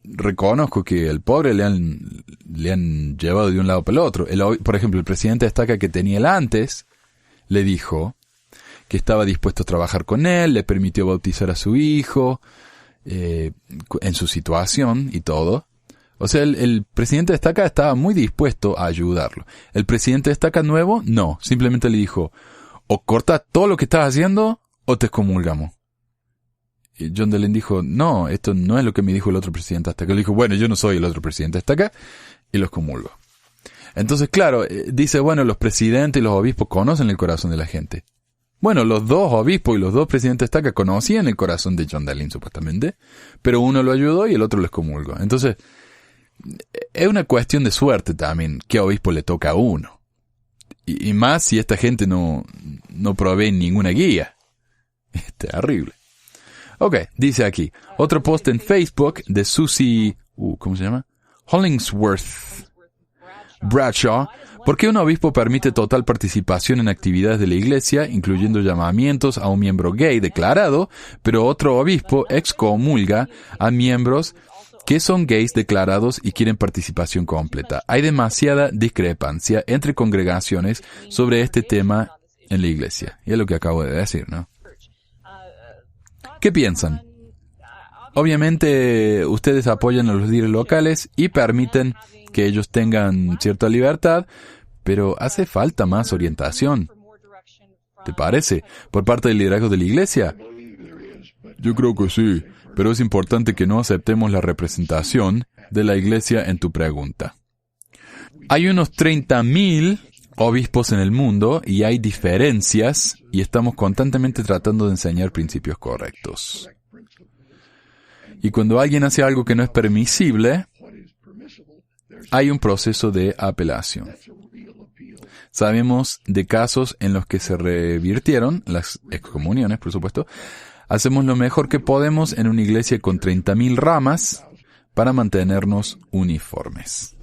reconozco que el pobre le han llevado de un lado para el otro. Por ejemplo, el presidente de Estaca que tenía él antes, le dijo que estaba dispuesto a trabajar con él, le permitió bautizar a su hijo, en su situación y todo. O sea, el presidente de Estaca estaba muy dispuesto a ayudarlo. El presidente de Estaca nuevo, no. Simplemente le dijo, o corta todo lo que estás haciendo, o te excomulgamos. Y John DeLink dijo, no, esto no es lo que me dijo el otro presidente hasta acá. Le dijo, bueno, yo no soy el otro presidente hasta acá, y los comulgo. Entonces, claro, dice, bueno, los presidentes y los obispos conocen el corazón de la gente. Bueno, los 2 obispos y los 2 presidentes de Estaca conocían el corazón de John DeLink, supuestamente, pero uno lo ayudó y el otro lo excomulgó. Entonces, es una cuestión de suerte también, qué obispo le toca a uno. Y más si esta gente no provee ninguna guía. Es terrible. Ok, dice aquí, otro post en Facebook de Susie, ¿cómo se llama? Hollingsworth Bradshaw, ¿por qué un obispo permite total participación en actividades de la iglesia, incluyendo llamamientos a un miembro gay declarado, pero otro obispo excomulga a miembros que son gays declarados y quieren participación completa? Hay demasiada discrepancia entre congregaciones sobre este tema en la iglesia. Y es lo que acabo de decir, ¿no? ¿Qué piensan? Obviamente, ustedes apoyan a los líderes locales y permiten que ellos tengan cierta libertad, pero hace falta más orientación. ¿Te parece? Por parte del liderazgo de la iglesia. Yo creo que sí, pero es importante que no aceptemos la representación de la iglesia en tu pregunta. Hay unos 30,000 obispos en el mundo y hay diferencias y estamos constantemente tratando de enseñar principios correctos. Y cuando alguien hace algo que no es permisible, hay un proceso de apelación. Sabemos de casos en los que se revirtieron las excomuniones, por supuesto. Hacemos lo mejor que podemos en una iglesia con 30,000 ramas para mantenernos uniformes.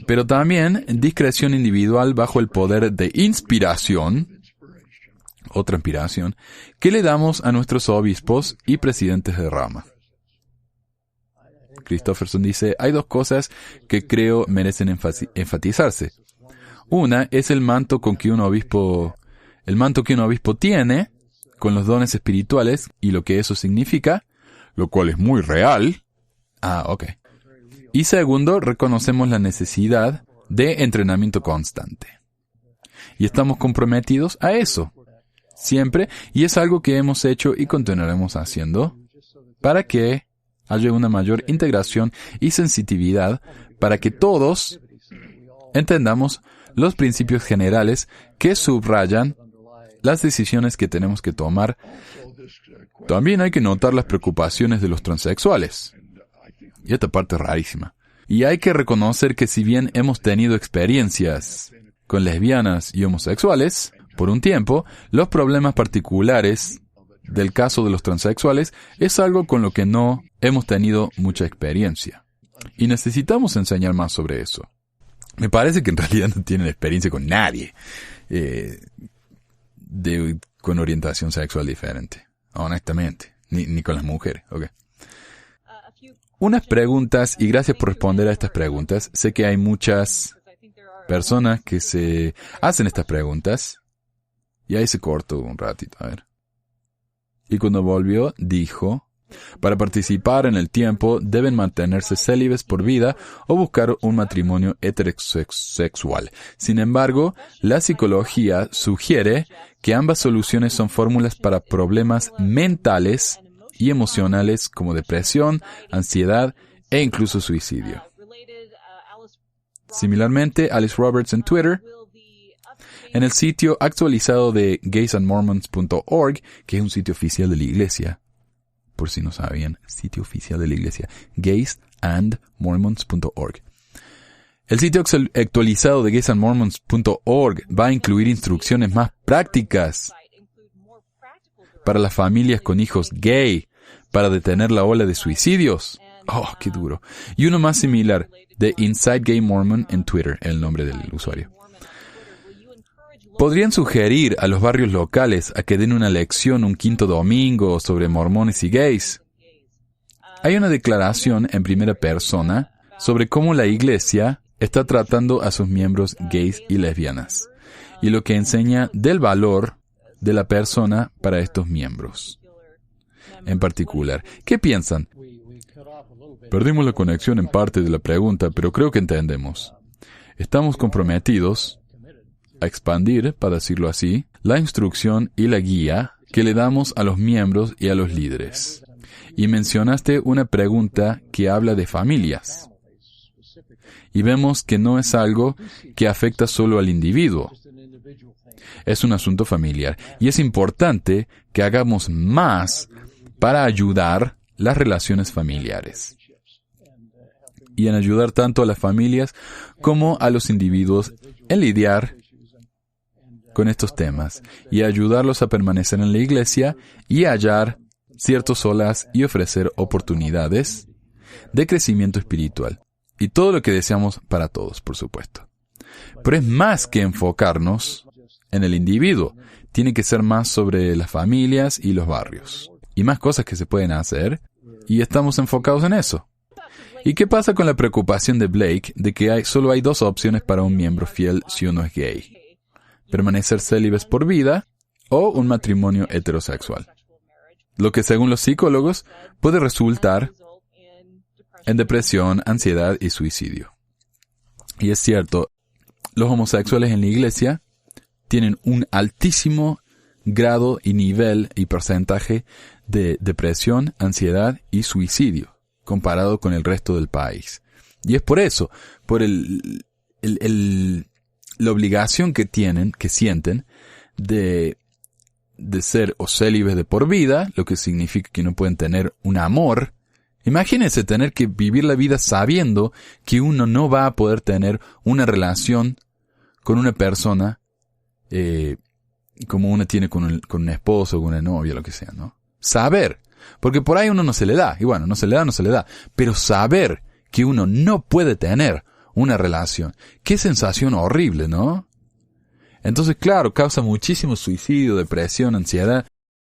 Pero también discreción individual bajo el poder de inspiración, otra inspiración, que le damos a nuestros obispos y presidentes de rama. Christofferson dice, hay dos cosas que creo merecen enfatizarse. Una es el manto que un obispo tiene con los dones espirituales y lo que eso significa, lo cual es muy real. Ok. Y segundo, reconocemos la necesidad de entrenamiento constante. Y estamos comprometidos a eso, siempre, y es algo que hemos hecho y continuaremos haciendo para que haya una mayor integración y sensitividad para que todos entendamos los principios generales que subrayan las decisiones que tenemos que tomar. También hay que notar las preocupaciones de los transexuales. Y esta parte es rarísima. Y hay que reconocer que si bien hemos tenido experiencias con lesbianas y homosexuales, por un tiempo, los problemas particulares del caso de los transexuales es algo con lo que no hemos tenido mucha experiencia. Y necesitamos enseñar más sobre eso. Me parece que en realidad no tienen experiencia con nadie con orientación sexual diferente. Honestamente. Ni con las mujeres. Okay. Unas preguntas, y gracias por responder a estas preguntas. Sé que hay muchas personas que se hacen estas preguntas. Y ahí se cortó un ratito, a ver. Y cuando volvió, dijo, para participar en el tiempo deben mantenerse célibes por vida o buscar un matrimonio heterosexual. Sin embargo, la psicología sugiere que ambas soluciones son fórmulas para problemas mentales y emocionales como depresión, ansiedad e incluso suicidio. Similarmente, Alice Roberts en Twitter, en el sitio actualizado de gaysandmormons.org, que es un sitio oficial de la iglesia, por si no sabían, sitio oficial de la iglesia, gaysandmormons.org. El sitio actualizado de gaysandmormons.org va a incluir instrucciones más prácticas para las familias con hijos gay, para detener la ola de suicidios. ¡Oh, qué duro! Y uno más similar, de Inside Gay Mormon en Twitter, el nombre del usuario. ¿Podrían sugerir a los barrios locales a que den una lección un quinto domingo sobre mormones y gays? Hay una declaración en primera persona sobre cómo la iglesia está tratando a sus miembros gays y lesbianas, y lo que enseña del valor de la persona para estos miembros. En particular, ¿qué piensan? Perdimos la conexión en parte de la pregunta, pero creo que entendemos. Estamos comprometidos a expandir, para decirlo así, la instrucción y la guía que le damos a los miembros y a los líderes. Y mencionaste una pregunta que habla de familias. Y vemos que no es algo que afecta solo al individuo. Es un asunto familiar. Y es importante que hagamos más para ayudar las relaciones familiares. Y en ayudar tanto a las familias como a los individuos en lidiar con estos temas y ayudarlos a permanecer en la iglesia y hallar ciertos solas y ofrecer oportunidades de crecimiento espiritual. y todo lo que deseamos para todos, por supuesto. Pero es más que enfocarnos en el individuo. Tiene que ser más sobre las familias y los barrios. Y más cosas que se pueden hacer, y estamos enfocados en eso. ¿Y qué pasa con la preocupación de Blake de que solo hay 2 opciones para un miembro fiel si uno es gay? Permanecer célibes por vida o un matrimonio heterosexual. Lo que según los psicólogos puede resultar en depresión, ansiedad y suicidio. Y es cierto, los homosexuales en la iglesia tienen un altísimo grado y nivel y porcentaje de depresión, ansiedad y suicidio, comparado con el resto del país. Y es por eso, por la obligación que sienten de ser o célibes de por vida, lo que significa que no pueden tener un amor. Imagínense tener que vivir la vida sabiendo que uno no va a poder tener una relación con una persona como uno tiene con un esposo, con una novia, lo que sea, ¿no? Saber, porque por ahí uno no se le da, y bueno, no se le da, pero saber que uno no puede tener una relación, qué sensación horrible, ¿no? Entonces, claro, causa muchísimo suicidio, depresión, ansiedad.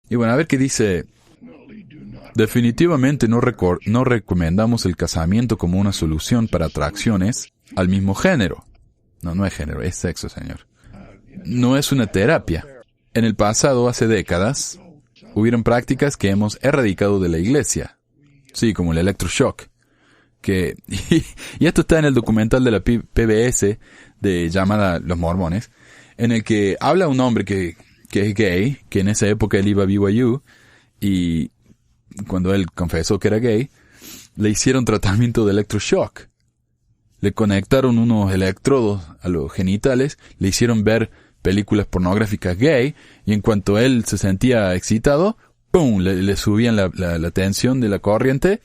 Y bueno, a ver qué dice. Definitivamente no recomendamos el casamiento como una solución para atracciones al mismo género. No es género, es sexo, señor. No es una terapia. En el pasado, hace décadas, hubieron prácticas que hemos erradicado de la iglesia. Sí, como el electroshock. Y esto está en el documental de la PBS llamada Los Mormones, en el que habla un hombre que es gay, que en esa época él iba a BYU, y cuando él confesó que era gay, le hicieron tratamiento de electroshock. Le conectaron unos electrodos a los genitales, le hicieron ver películas pornográficas gay, y en cuanto él se sentía excitado, ¡pum!, le subían la tensión de la corriente,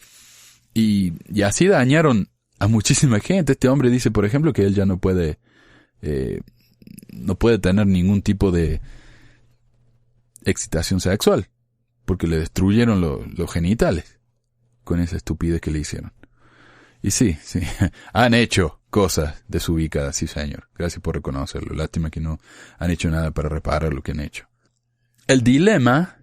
y así dañaron a muchísima gente. Este hombre dice, por ejemplo, que él ya no puede tener ningún tipo de excitación sexual, porque le destruyeron los genitales con esa estupidez que le hicieron. Y sí, han hecho cosas desubicadas, sí señor. Gracias por reconocerlo. Lástima que no han hecho nada para reparar lo que han hecho. El dilema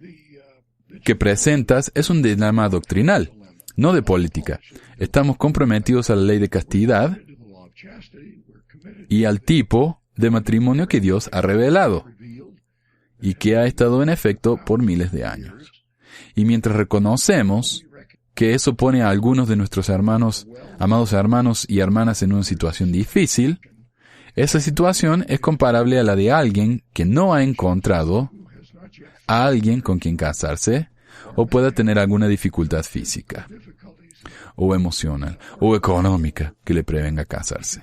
que presentas es un dilema doctrinal, no de política. Estamos comprometidos a la ley de castidad y al tipo de matrimonio que Dios ha revelado y que ha estado en efecto por miles de años. Y mientras reconocemos que eso pone a algunos de nuestros amados hermanos y hermanas en una situación difícil, esa situación es comparable a la de alguien que no ha encontrado a alguien con quien casarse o pueda tener alguna dificultad física o emocional o económica que le prevenga casarse.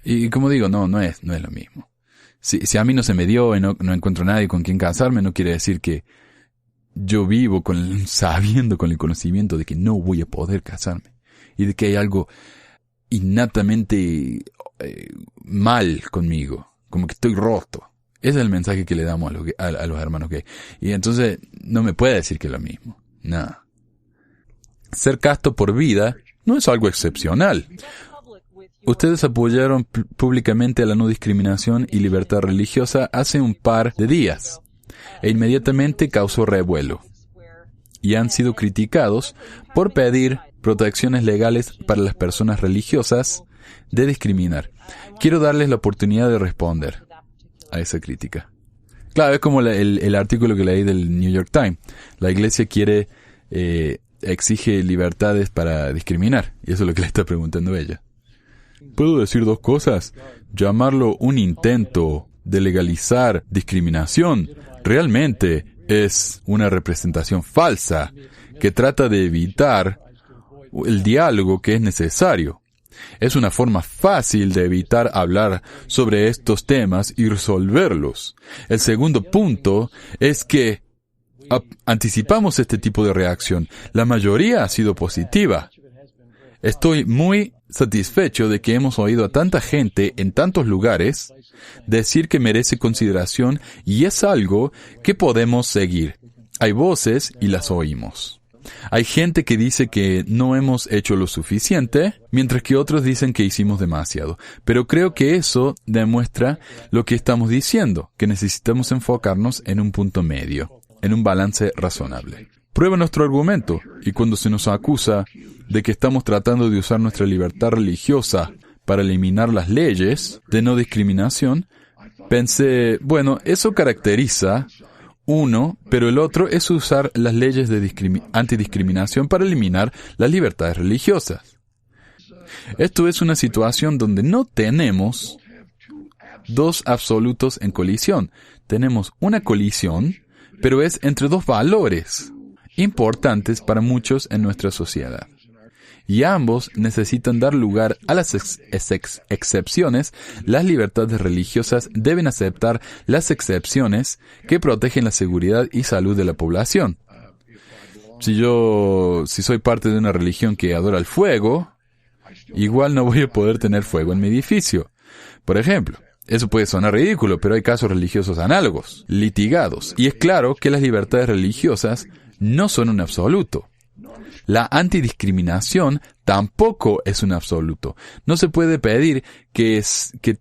Y como digo, no es lo mismo. Si a mí no se me dio y no encuentro a nadie con quien casarme, no quiere decir que yo vivo sabiendo, con el conocimiento de que no voy a poder casarme y de que hay algo innatamente mal conmigo, como que estoy roto. Ese es el mensaje que le damos a los hermanos gay. Y entonces no me puede decir que es lo mismo. No. Ser casto por vida no es algo excepcional. Ustedes apoyaron públicamente a la no discriminación y libertad religiosa hace un par de días, e inmediatamente causó revuelo, y han sido criticados por pedir protecciones legales para las personas religiosas de discriminar. Quiero darles la oportunidad de responder a esa crítica. Claro, es como el artículo que leí del New York Times. La iglesia exige libertades para discriminar, y eso es lo que le está preguntando ella. ¿Puedo decir 2 cosas? Llamarlo un intento de legalizar discriminación realmente es una representación falsa que trata de evitar el diálogo que es necesario. Es una forma fácil de evitar hablar sobre estos temas y resolverlos. El segundo punto es que anticipamos este tipo de reacción. La mayoría ha sido positiva. Estoy muy satisfecho de que hemos oído a tanta gente en tantos lugares decir que merece consideración y es algo que podemos seguir. Hay voces y las oímos. Hay gente que dice que no hemos hecho lo suficiente, mientras que otros dicen que hicimos demasiado. Pero creo que eso demuestra lo que estamos diciendo, que necesitamos enfocarnos en un punto medio, en un balance razonable. Prueba nuestro argumento, y cuando se nos acusa de que estamos tratando de usar nuestra libertad religiosa para eliminar las leyes de no discriminación, pensé, bueno, eso caracteriza uno, pero el otro es usar las leyes de antidiscriminación para eliminar las libertades religiosas. Esto es una situación donde no tenemos dos absolutos en colisión. Tenemos una colisión, pero es entre dos valores importantes para muchos en nuestra sociedad. Y ambos necesitan dar lugar a las excepciones. Las libertades religiosas deben aceptar las excepciones que protegen la seguridad y salud de la población. Si soy parte de una religión que adora el fuego, igual no voy a poder tener fuego en mi edificio. Por ejemplo, eso puede sonar ridículo, pero hay casos religiosos análogos, litigados. Y es claro que las libertades religiosas no son un absoluto. La antidiscriminación tampoco es un absoluto. No se puede pedir que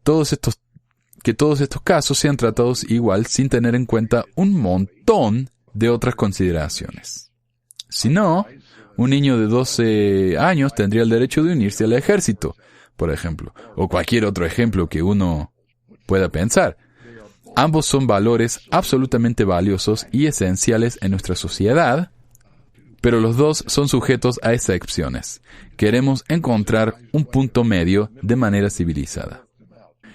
todos estos casos sean tratados igual sin tener en cuenta un montón de otras consideraciones. Si no, un niño de 12 años tendría el derecho de unirse al ejército, por ejemplo, o cualquier otro ejemplo que uno pueda pensar. Ambos son valores absolutamente valiosos y esenciales en nuestra sociedad, pero los dos son sujetos a excepciones. Queremos encontrar un punto medio de manera civilizada.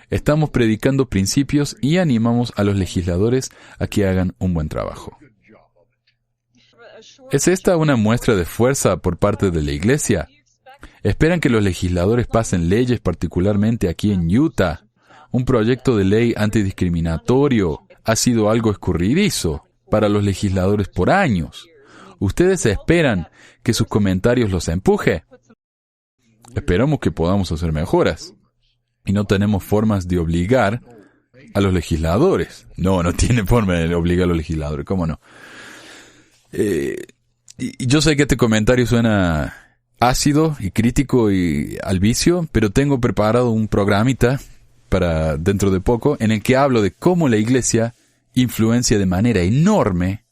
Estamos predicando principios y animamos a los legisladores a que hagan un buen trabajo. ¿Es esta una muestra de fuerza por parte de la Iglesia? ¿Esperan que los legisladores pasen leyes, particularmente aquí en Utah? Un proyecto de ley antidiscriminatorio ha sido algo escurridizo para los legisladores por años. ¿Ustedes esperan que sus comentarios los empuje? Esperamos que podamos hacer mejoras. Y no tenemos formas de obligar a los legisladores. No tiene forma de obligar a los legisladores, ¿cómo no? Y yo sé que este comentario suena ácido y crítico y al vicio, pero tengo preparado un programita para dentro de poco en el que hablo de cómo la Iglesia influencia de manera enorme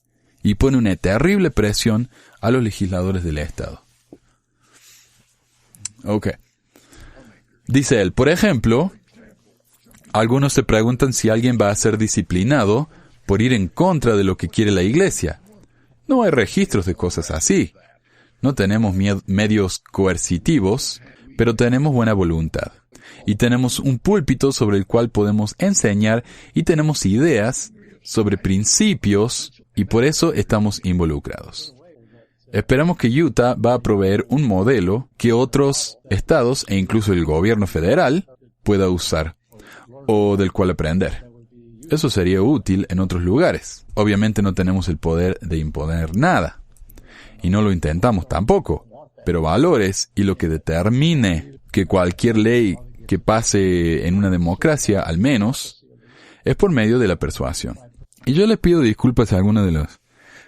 y pone una terrible presión a los legisladores del Estado. Ok. Dice él, por ejemplo, algunos se preguntan si alguien va a ser disciplinado por ir en contra de lo que quiere la Iglesia. No hay registros de cosas así. No tenemos medios coercitivos, pero tenemos buena voluntad. Y tenemos un púlpito sobre el cual podemos enseñar y tenemos ideas sobre principios y por eso estamos involucrados. Esperamos que Utah va a proveer un modelo que otros estados e incluso el gobierno federal pueda usar o del cual aprender. Eso sería útil en otros lugares. Obviamente no tenemos el poder de imponer nada. Y no lo intentamos tampoco. Pero valores y lo que determine que cualquier ley que pase en una democracia, al menos, es por medio de la persuasión. Y yo les pido disculpas si algunas de las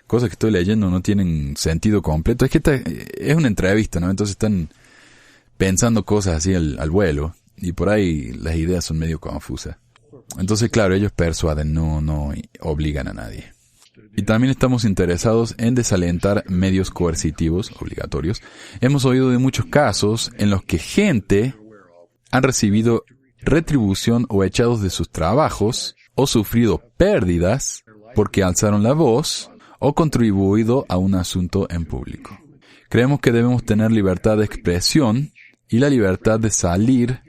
cosas que estoy leyendo no tienen sentido completo. Es que esta es una entrevista, ¿no? Entonces están pensando cosas así al vuelo. Y por ahí las ideas son medio confusas. Entonces, claro, ellos persuaden, no obligan a nadie. Y también estamos interesados en desalentar medios coercitivos obligatorios. Hemos oído de muchos casos en los que gente han recibido retribución o echados de sus trabajos o sufrido pérdidas porque alzaron la voz o contribuido a un asunto en público. Creemos que debemos tener libertad de expresión y la libertad de salir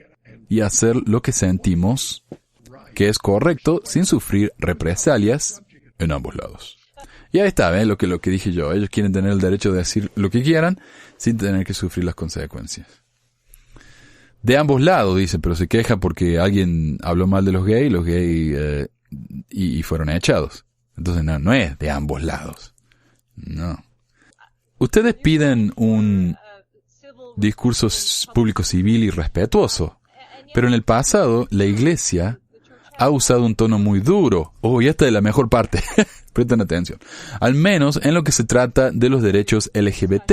y hacer lo que sentimos que es correcto sin sufrir represalias en ambos lados. Y ahí está, ¿ves? Lo que dije yo. Ellos quieren tener el derecho de decir lo que quieran sin tener que sufrir las consecuencias. De ambos lados, dice, pero se queja porque alguien habló mal de los gays y fueron echados. Entonces no es de ambos lados. No. Ustedes piden un discurso público civil y respetuoso, pero en el pasado la Iglesia ha usado un tono muy duro. Oh, y esta es la mejor parte. Presten atención. Al menos en lo que se trata de los derechos LGBT.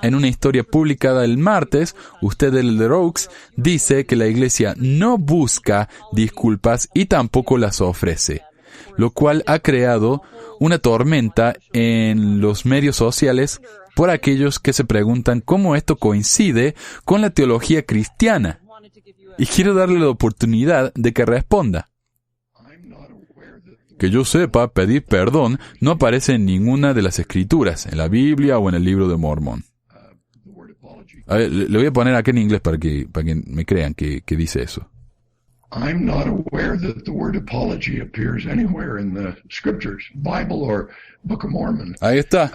En una historia publicada el martes, usted, el Elder Oaks, dice que la Iglesia no busca disculpas y tampoco las ofrece, lo cual ha creado una tormenta en los medios sociales por aquellos que se preguntan cómo esto coincide con la teología cristiana. Y quiero darle la oportunidad de que responda. Que yo sepa, pedir perdón no aparece en ninguna de las escrituras, en la Biblia o en el libro de Mormón. A ver, le voy a poner acá en inglés para que me crean que dice eso. I'm not aware that the word apology appears anywhere in the scriptures, Bible or Book of Mormon. Ahí está.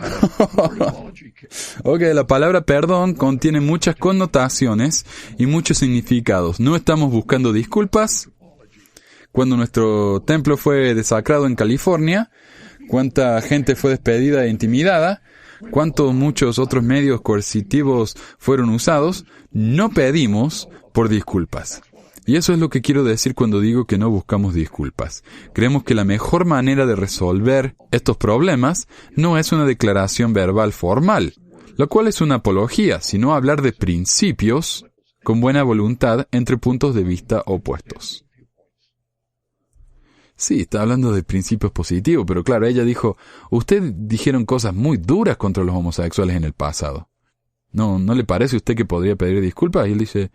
Ok, la palabra perdón contiene muchas connotaciones y muchos significados. No estamos buscando disculpas. Cuando nuestro templo fue desacrado en California, cuánta gente fue despedida e intimidada, cuántos muchos otros medios coercitivos fueron usados, no pedimos por disculpas. Y eso es lo que quiero decir cuando digo que no buscamos disculpas. Creemos que la mejor manera de resolver estos problemas no es una declaración verbal formal, lo cual es una apología, sino hablar de principios con buena voluntad entre puntos de vista opuestos. Sí, está hablando de principios positivos, pero claro, ella dijo, ustedes dijeron cosas muy duras contra los homosexuales en el pasado. ¿No le parece a usted que podría pedir disculpas? Y él dice,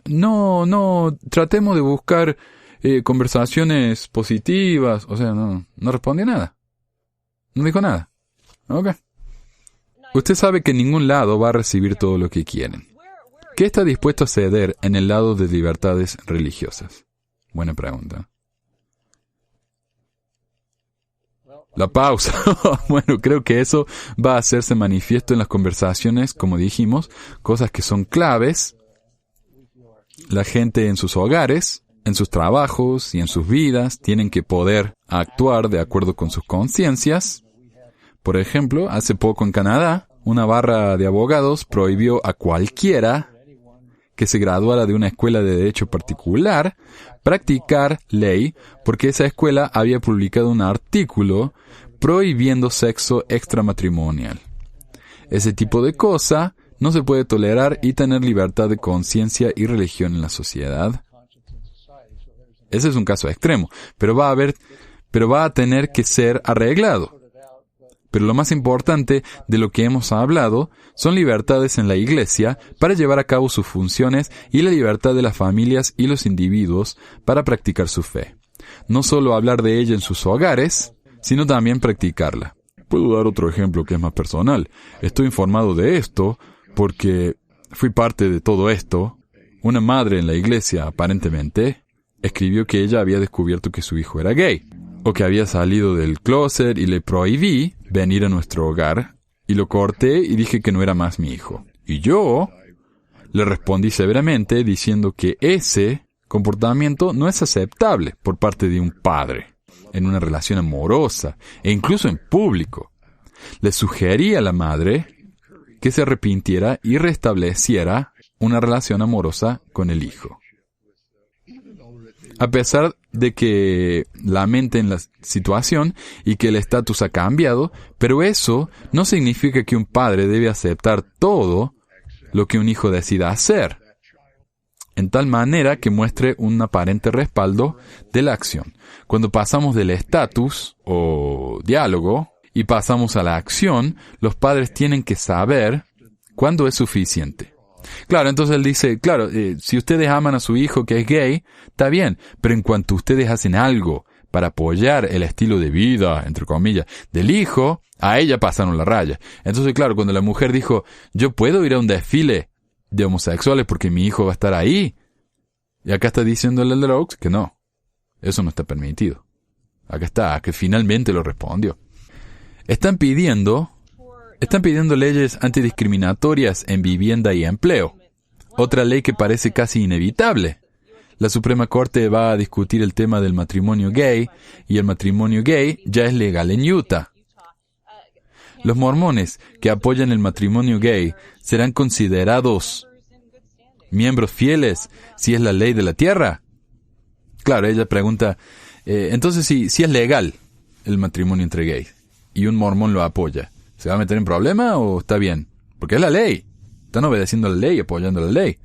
no, tratemos de buscar conversaciones positivas. O sea, no respondió nada. No dijo nada. Ok. Usted sabe que en ningún lado va a recibir todo lo que quieren. ¿Qué está dispuesto a ceder en el lado de libertades religiosas? Buena pregunta. La pausa. Bueno, creo que eso va a hacerse manifiesto en las conversaciones, como dijimos, cosas que son claves. La gente en sus hogares, en sus trabajos y en sus vidas tienen que poder actuar de acuerdo con sus conciencias. Por ejemplo, hace poco en Canadá, una barra de abogados prohibió a cualquiera que se graduara de una escuela de derecho particular practicar ley porque esa escuela había publicado un artículo prohibiendo sexo extramatrimonial. Ese tipo de cosa no se puede tolerar y tener libertad de conciencia y religión en la sociedad. Ese es un caso extremo, pero va a tener que ser arreglado. Pero lo más importante de lo que hemos hablado son libertades en la Iglesia para llevar a cabo sus funciones y la libertad de las familias y los individuos para practicar su fe. No solo hablar de ella en sus hogares, sino también practicarla. Puedo dar otro ejemplo que es más personal. Estoy informado de esto porque fui parte de todo esto. Una madre en la iglesia, aparentemente, escribió que ella había descubierto que su hijo era gay, o que había salido del closet y le prohibí venir a nuestro hogar, y lo corté y dije que no era más mi hijo. Y yo le respondí severamente diciendo que ese comportamiento no es aceptable por parte de un padre, en una relación amorosa, e incluso en público. Le sugerí a la madre que se arrepintiera y restableciera una relación amorosa con el hijo. A pesar de que lamenten la situación y que el estatus ha cambiado, pero eso no significa que un padre debe aceptar todo lo que un hijo decida hacer, en tal manera que muestre un aparente respaldo de la acción. Cuando pasamos del estatus o diálogo y pasamos a la acción, los padres tienen que saber cuándo es suficiente. Claro, entonces él dice, claro, si ustedes aman a su hijo que es gay, está bien, pero en cuanto ustedes hacen algo para apoyar el estilo de vida, entre comillas, del hijo, a ella pasaron la raya. Entonces, claro, cuando la mujer dijo, yo puedo ir a un desfile de homosexuales porque mi hijo va a estar ahí, y acá está diciendo el Elder Oaks que no, eso no está permitido. Acá está, que finalmente lo respondió. Están pidiendo leyes antidiscriminatorias en vivienda y empleo. Otra ley que parece casi inevitable. La Suprema Corte va a discutir el tema del matrimonio gay, y el matrimonio gay ya es legal en Utah. Los mormones que apoyan el matrimonio gay serán considerados miembros fieles si es la ley de la tierra. Claro, ella pregunta, entonces si es legal el matrimonio entre gays y un mormón lo apoya, ¿se va a meter en problema o está bien? Porque es la ley. Están obedeciendo la ley, apoyando la ley.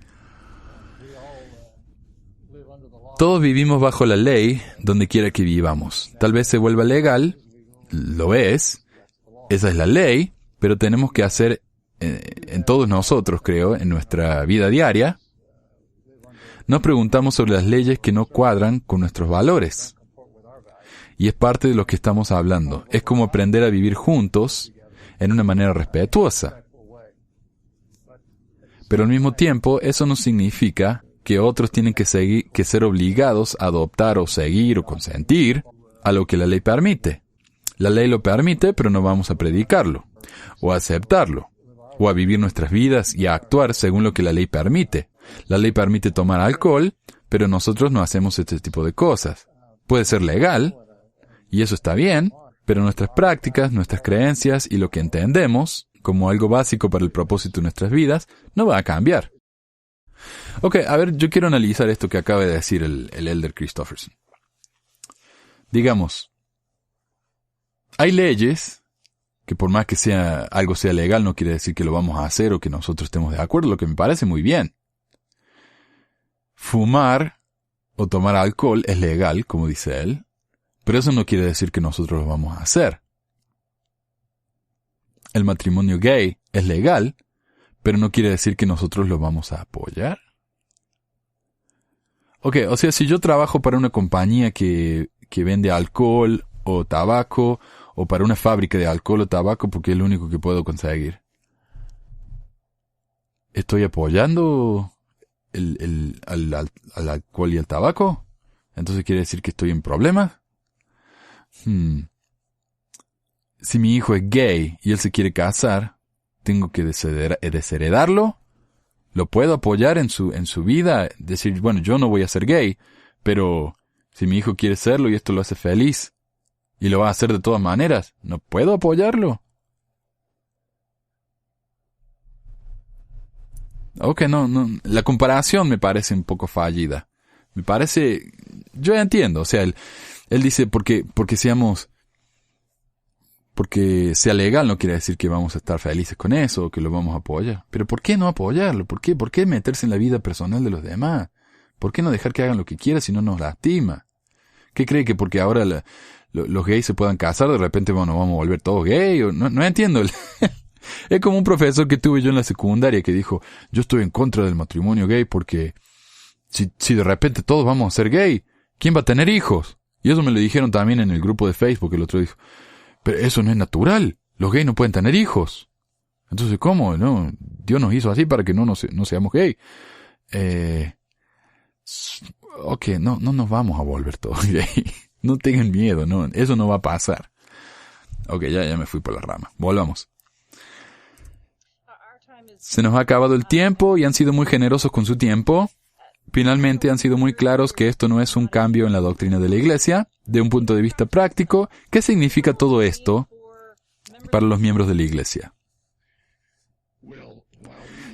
Todos vivimos bajo la ley donde quiera que vivamos. Tal vez se vuelva legal, lo es, esa es la ley, pero tenemos que hacer en todos nosotros, creo, en nuestra vida diaria, nos preguntamos sobre las leyes que no cuadran con nuestros valores. Y es parte de lo que estamos hablando. Es como aprender a vivir juntos en una manera respetuosa. Pero al mismo tiempo, eso no significa que otros tienen que ser obligados a adoptar o seguir o consentir a lo que la ley permite. La ley lo permite, pero no vamos a predicarlo, o a aceptarlo, o a vivir nuestras vidas y a actuar según lo que la ley permite. La ley permite tomar alcohol, pero nosotros no hacemos este tipo de cosas. Puede ser legal, y eso está bien, pero nuestras prácticas, nuestras creencias y lo que entendemos como algo básico para el propósito de nuestras vidas no va a cambiar. Ok, a ver, yo quiero analizar esto que acaba de decir el Elder Christofferson. Digamos, hay leyes que por más que algo sea legal no quiere decir que lo vamos a hacer o que nosotros estemos de acuerdo, lo que me parece muy bien. Fumar o tomar alcohol es legal, como dice él, pero eso no quiere decir que nosotros lo vamos a hacer. El matrimonio gay es legal, pero no quiere decir que nosotros lo vamos a apoyar. Ok, o sea, si yo trabajo para una compañía que vende alcohol o tabaco, o para una fábrica de alcohol o tabaco porque es lo único que puedo conseguir, ¿estoy apoyando al alcohol y al tabaco? ¿Entonces quiere decir que estoy en problemas? Si mi hijo es gay y él se quiere casar, ¿tengo que desheredarlo? ¿Lo puedo apoyar en su vida? Decir, bueno, yo no voy a ser gay, pero si mi hijo quiere serlo y esto lo hace feliz, y lo va a hacer de todas maneras, ¿no puedo apoyarlo? Ok, no, la comparación me parece un poco fallida. Me parece, yo entiendo, o sea, él dice porque sea legal no quiere decir que vamos a estar felices con eso o que lo vamos a apoyar. Pero ¿por qué no apoyarlo? ¿Por qué meterse en la vida personal de los demás? ¿Por qué no dejar que hagan lo que quieran si no nos lastima? ¿Qué cree que porque ahora los gays se puedan casar, de repente bueno, vamos a volver todos gays? No entiendo. Es como un profesor que tuve yo en la secundaria que dijo, yo estoy en contra del matrimonio gay porque si de repente todos vamos a ser gay, ¿quién va a tener hijos? Y eso me lo dijeron también en el grupo de Facebook. El otro dijo, pero eso no es natural, los gays no pueden tener hijos. Entonces, ¿cómo? No, Dios nos hizo así para que no seamos gay. Ok, no nos vamos a volver todos gay. No tengan miedo, no, eso no va a pasar. Ok, ya me fui por la rama. Volvamos. Se nos ha acabado el tiempo y han sido muy generosos con su tiempo. Finalmente han sido muy claros que esto no es un cambio en la doctrina de la Iglesia. De un punto de vista práctico, ¿qué significa todo esto para los miembros de la Iglesia?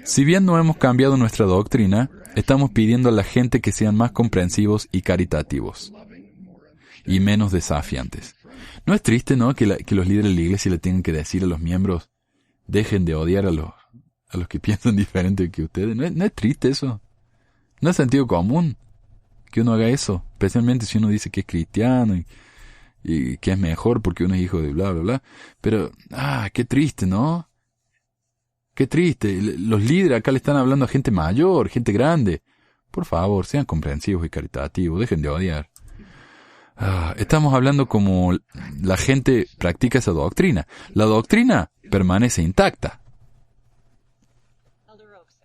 Si bien no hemos cambiado nuestra doctrina, estamos pidiendo a la gente que sean más comprensivos y caritativos y menos desafiantes. ¿No es triste, no, que los líderes de la Iglesia le tengan que decir a los miembros, dejen de odiar a los que piensan diferente que ustedes? ¿No es triste eso? ¿No es sentido común que uno haga eso? Especialmente si uno dice que es cristiano y que es mejor porque uno es hijo de bla, bla, bla. Pero, qué triste, ¿no? Qué triste. Los líderes acá le están hablando a gente mayor, gente grande. Por favor, sean comprensivos y caritativos. Dejen de odiar. Estamos hablando como la gente practica esa doctrina. La doctrina permanece intacta.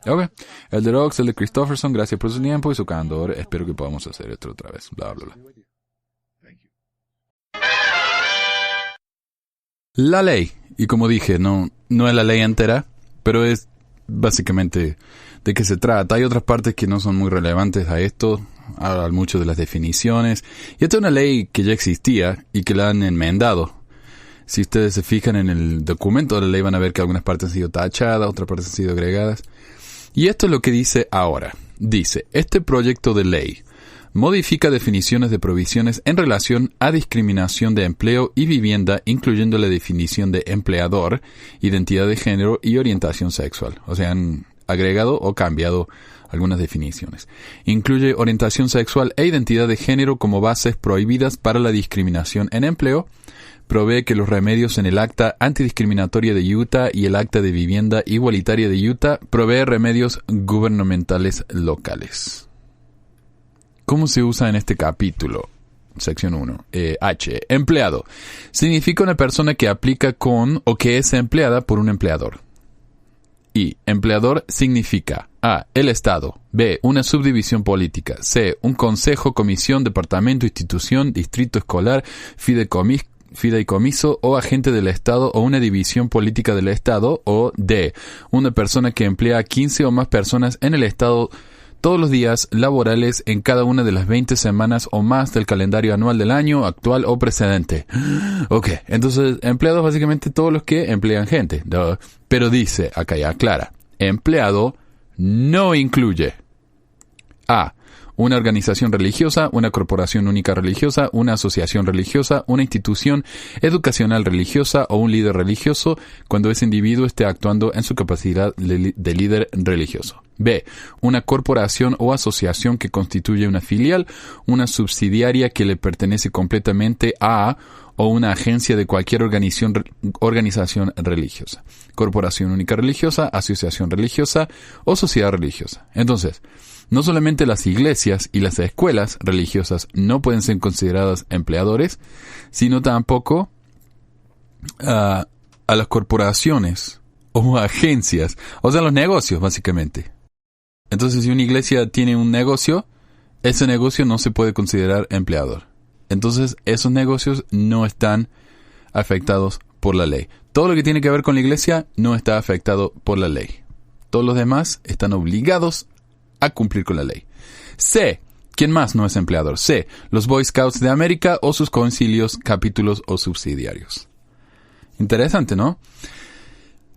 Ok. Elder Oaks, Elder Christofferson, gracias por su tiempo y su candor. Espero que podamos hacer esto otra vez. Bla, bla, bla. La ley. Y como dije, no es la ley entera, pero es básicamente de qué se trata. Hay otras partes que no son muy relevantes a esto. Hablan mucho de las definiciones. Y esta es una ley que ya existía y que la han enmendado. Si ustedes se fijan en el documento de la ley van a ver que algunas partes han sido tachadas, otras partes han sido agregadas. Y esto es lo que dice ahora. Dice, este proyecto de ley modifica definiciones de provisiones en relación a discriminación de empleo y vivienda, incluyendo la definición de empleador, identidad de género y orientación sexual. O sea, han agregado o cambiado algunas definiciones. Incluye orientación sexual e identidad de género como bases prohibidas para la discriminación en empleo. Provee que los remedios en el Acta Antidiscriminatoria de Utah y el Acta de Vivienda Igualitaria de Utah provee remedios gubernamentales locales. ¿Cómo se usa en este capítulo? Sección 1. H. Empleado. Significa una persona que aplica con o que es empleada por un empleador. I. Empleador significa A. El Estado. B. Una subdivisión política. C. Un consejo, comisión, departamento, institución, distrito escolar, fideicomiso o agente del Estado o una división política del Estado. O D. Una persona que emplea a 15 o más personas en el Estado todos los días laborales en cada una de las 20 semanas o más del calendario anual del año actual o precedente. Ok, entonces empleados básicamente todos los que emplean gente. Pero dice, acá ya aclara, empleado no incluye A. Una organización religiosa, una corporación única religiosa, una asociación religiosa, una institución educacional religiosa o un líder religioso cuando ese individuo esté actuando en su capacidad de líder religioso. B. Una corporación o asociación que constituye una filial, una subsidiaria que le pertenece completamente a o una agencia de cualquier organización religiosa. Corporación única religiosa, asociación religiosa o sociedad religiosa. Entonces, no solamente las iglesias y las escuelas religiosas no pueden ser consideradas empleadores, sino tampoco a las corporaciones o agencias, o sea, los negocios, básicamente. Entonces, si una iglesia tiene un negocio, ese negocio no se puede considerar empleador. Entonces, esos negocios no están afectados por la ley. Todo lo que tiene que ver con la iglesia no está afectado por la ley. Todos los demás están obligados a cumplir con la ley. C. ¿Quién más no es empleador? C. Los Boy Scouts de América o sus concilios, capítulos o subsidiarios. Interesante, ¿no?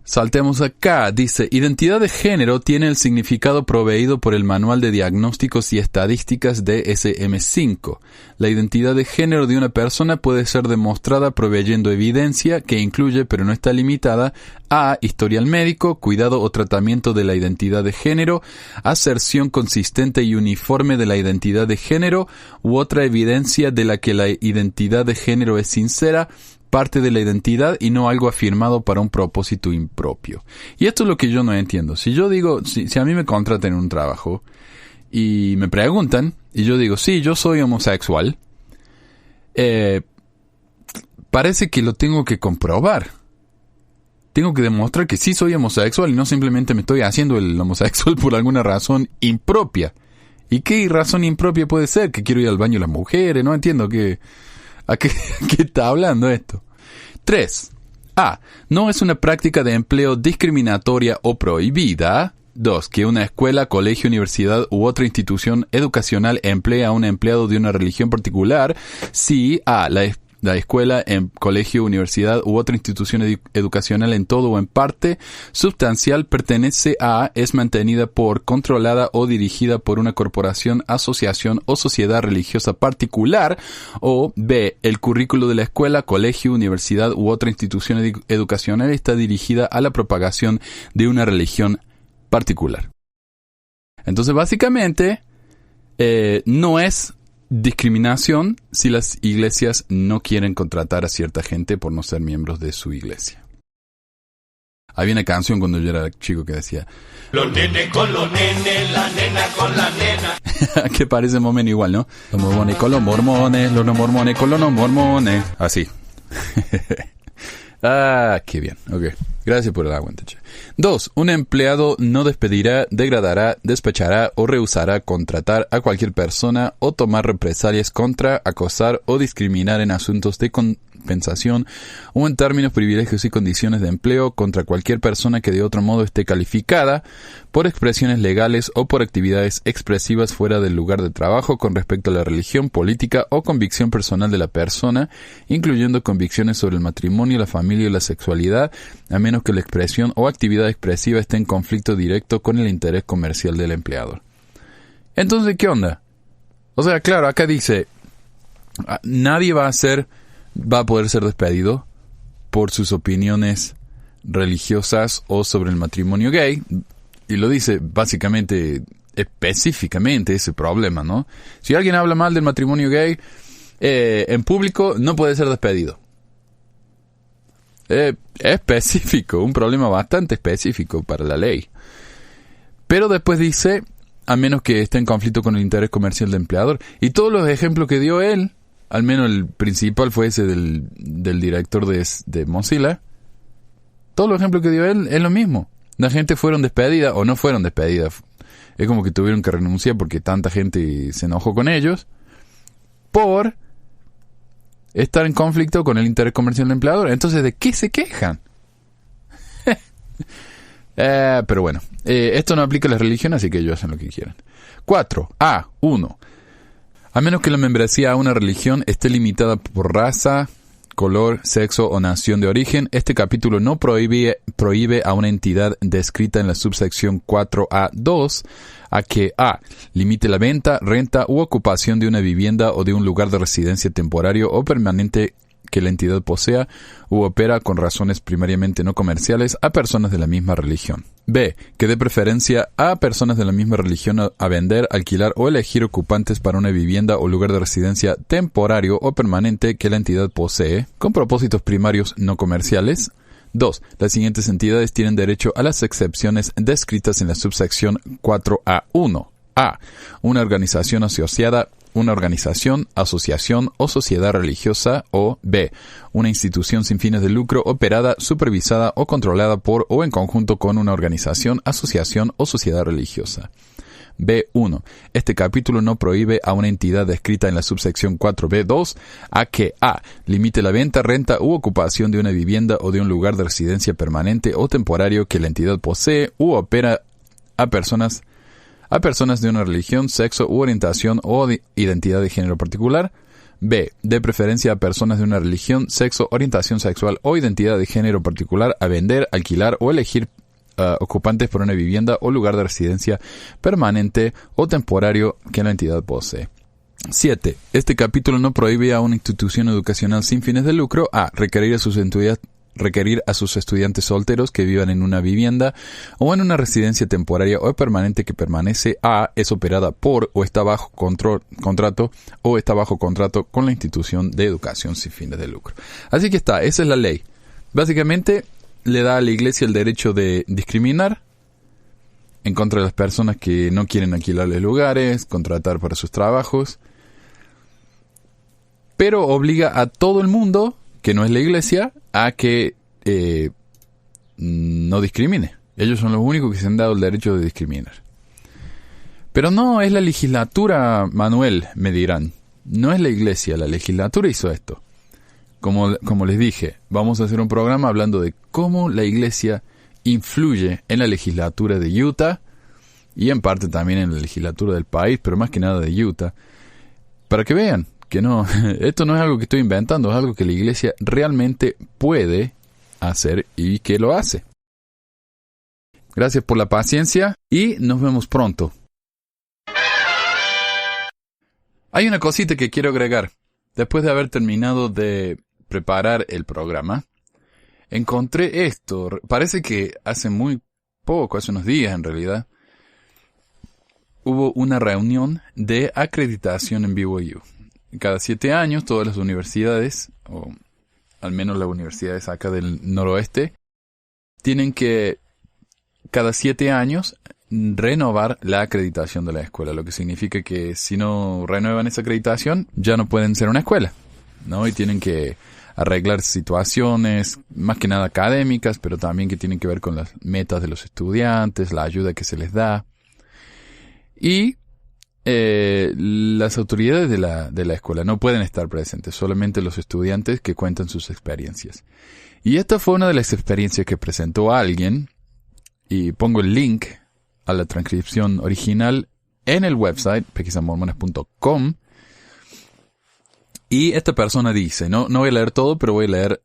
Saltemos acá. Dice, identidad de género tiene el significado proveído por el Manual de Diagnósticos y Estadísticas DSM-5. La identidad de género de una persona puede ser demostrada proveyendo evidencia que incluye, pero no está limitada, a historial médico, cuidado o tratamiento de la identidad de género, aserción consistente y uniforme de la identidad de género, u otra evidencia de la que la identidad de género es sincera, parte de la identidad y no algo afirmado para un propósito impropio. Y esto es lo que yo no entiendo. Si yo digo, si a mí me contratan en un trabajo y me preguntan, y yo digo, sí, yo soy homosexual, parece que lo tengo que comprobar. Tengo que demostrar que sí soy homosexual y no simplemente me estoy haciendo el homosexual por alguna razón impropia. ¿Y qué razón impropia puede ser? Que quiero ir al baño de las mujeres, no entiendo ¿a qué está hablando esto? 3. A. No es una práctica de empleo discriminatoria o prohibida. 2. Que una escuela, colegio, universidad u otra institución educacional emplee a un empleado de una religión particular. Si A. La escuela, colegio, universidad u otra institución educacional en todo o en parte sustancial pertenece a, es mantenida por, controlada o dirigida por una corporación, asociación o sociedad religiosa particular. O B. El currículo de la escuela, colegio, universidad u otra institución educacional está dirigida a la propagación de una religión particular. Entonces, básicamente, no es discriminación si las iglesias no quieren contratar a cierta gente por no ser miembros de su iglesia. Había una canción cuando yo era chico que decía los nenes con los nenes, la nena con la nena. Que parece más o menos igual, ¿no? Los mormones con los mormones, los no mormones con los no mormones. Así. Ah, qué bien. Ok. Gracias por el aguante, che. 2. Un empleado no despedirá, degradará, despechará o rehusará contratar a cualquier persona o tomar represalias contra, acosar o discriminar en asuntos de compensación o en términos, privilegios y condiciones de empleo contra cualquier persona que de otro modo esté calificada por expresiones legales o por actividades expresivas fuera del lugar de trabajo con respecto a la religión, política o convicción personal de la persona, incluyendo convicciones sobre el matrimonio, la familia y la sexualidad, a menos que la expresión o actividad expresiva esté en conflicto directo con el interés comercial del empleador. Entonces, ¿qué onda? O sea, claro, acá dice, nadie va a poder ser despedido por sus opiniones religiosas o sobre el matrimonio gay. Y lo dice básicamente, específicamente ese problema, ¿no? Si alguien habla mal del matrimonio gay en público, no puede ser despedido. Específico, un problema bastante específico para la ley. Pero después dice, a menos que esté en conflicto con el interés comercial del empleador. Y todos los ejemplos que dio él, al menos el principal fue ese del director de Mozilla. Todos los ejemplos que dio él es lo mismo. La gente fueron despedidas o no fueron despedidas. Es como que tuvieron que renunciar porque tanta gente se enojó con ellos por estar en conflicto con el interés comercial del empleador. Entonces, ¿de qué se quejan? Pero bueno, esto no aplica a la religión, así que ellos hacen lo que quieran. 4. A1. A menos que la membresía a una religión esté limitada por raza, color, sexo o nación de origen, este capítulo no prohíbe a una entidad descrita en la subsección 4A2 a que a. limite la venta, renta u ocupación de una vivienda o de un lugar de residencia temporario o permanente que la entidad posea u opera con razones primariamente no comerciales a personas de la misma religión. B. Que dé preferencia a personas de la misma religión a vender, alquilar o elegir ocupantes para una vivienda o lugar de residencia temporario o permanente que la entidad posee, con propósitos primarios no comerciales. 2. Las siguientes entidades tienen derecho a las excepciones descritas en la subsección 4A1. A. Una organización asociada, una organización, asociación o sociedad religiosa, o B. Una institución sin fines de lucro operada, supervisada o controlada por o en conjunto con una organización, asociación o sociedad religiosa. B1. Este capítulo no prohíbe a una entidad descrita en la subsección 4B2 a que a. limite la venta, renta u ocupación de una vivienda o de un lugar de residencia permanente o temporario que la entidad posee u opera a personas de una religión, sexo u orientación o identidad de género particular. B. De preferencia a personas de una religión, sexo, orientación sexual o identidad de género particular a vender, alquilar o elegir ocupantes por una vivienda o lugar de residencia permanente o temporario que la entidad posee. 7. Este capítulo no prohíbe a una institución educacional sin fines de lucro a requerir a sus estudiantes solteros que vivan en una vivienda o en una residencia temporaria o permanente que permanece a. es operada por o está bajo contrato o está bajo contrato con la institución de educación sin fines de lucro. Así que esa es la ley. Básicamente le da a la iglesia el derecho de discriminar en contra de las personas que no quieren alquilarles lugares, contratar para sus trabajos, pero obliga a todo el mundo que no es la iglesia a que no discrimine. Ellos son los únicos que se han dado el derecho de discriminar. Pero no es la legislatura, Manuel, me dirán. No es la iglesia, la legislatura hizo esto. Como les dije, vamos a hacer un programa hablando de cómo la iglesia influye en la legislatura de Utah y en parte también en la legislatura del país, pero más que nada de Utah, para que vean que no, esto no es algo que estoy inventando, es algo que la iglesia realmente puede hacer y que lo hace. Gracias por la paciencia y nos vemos pronto. Hay una cosita que quiero agregar. Después de haber terminado de preparar el programa, encontré esto. Parece que hace muy poco, hace unos días en realidad, hubo una reunión de acreditación en BYU. Cada 7 años todas las universidades, o al menos las universidades acá del noroeste, tienen que cada 7 años renovar la acreditación de la escuela, lo que significa que si no renuevan esa acreditación ya no pueden ser una escuela, ¿no? Y tienen que arreglar situaciones, más que nada académicas, pero también que tienen que ver con las metas de los estudiantes, la ayuda que se les da. Y las autoridades de la escuela no pueden estar presentes, solamente los estudiantes que cuentan sus experiencias. Y esta fue una de las experiencias que presentó alguien, y pongo el link a la transcripción original en el website, pesquisamormones.com. Y esta persona dice, no voy a leer todo, pero voy a leer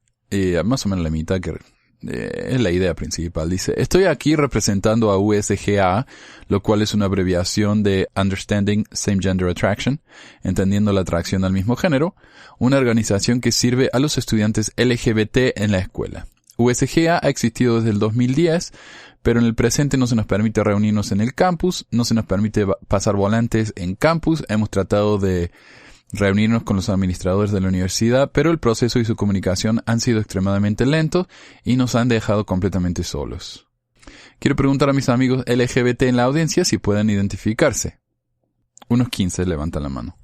más o menos la mitad, que Es la idea principal. Dice, estoy aquí representando a USGA, lo cual es una abreviación de Understanding Same Gender Attraction, entendiendo la atracción al mismo género, una organización que sirve a los estudiantes LGBT en la escuela. USGA ha existido desde el 2010, pero en el presente no se nos permite reunirnos en el campus, no se nos permite pasar volantes en campus. Hemos tratado de reunirnos con los administradores de la universidad, pero el proceso y su comunicación han sido extremadamente lentos y nos han dejado completamente solos. Quiero preguntar a mis amigos LGBT en la audiencia si pueden identificarse. Unos 15 levantan la mano.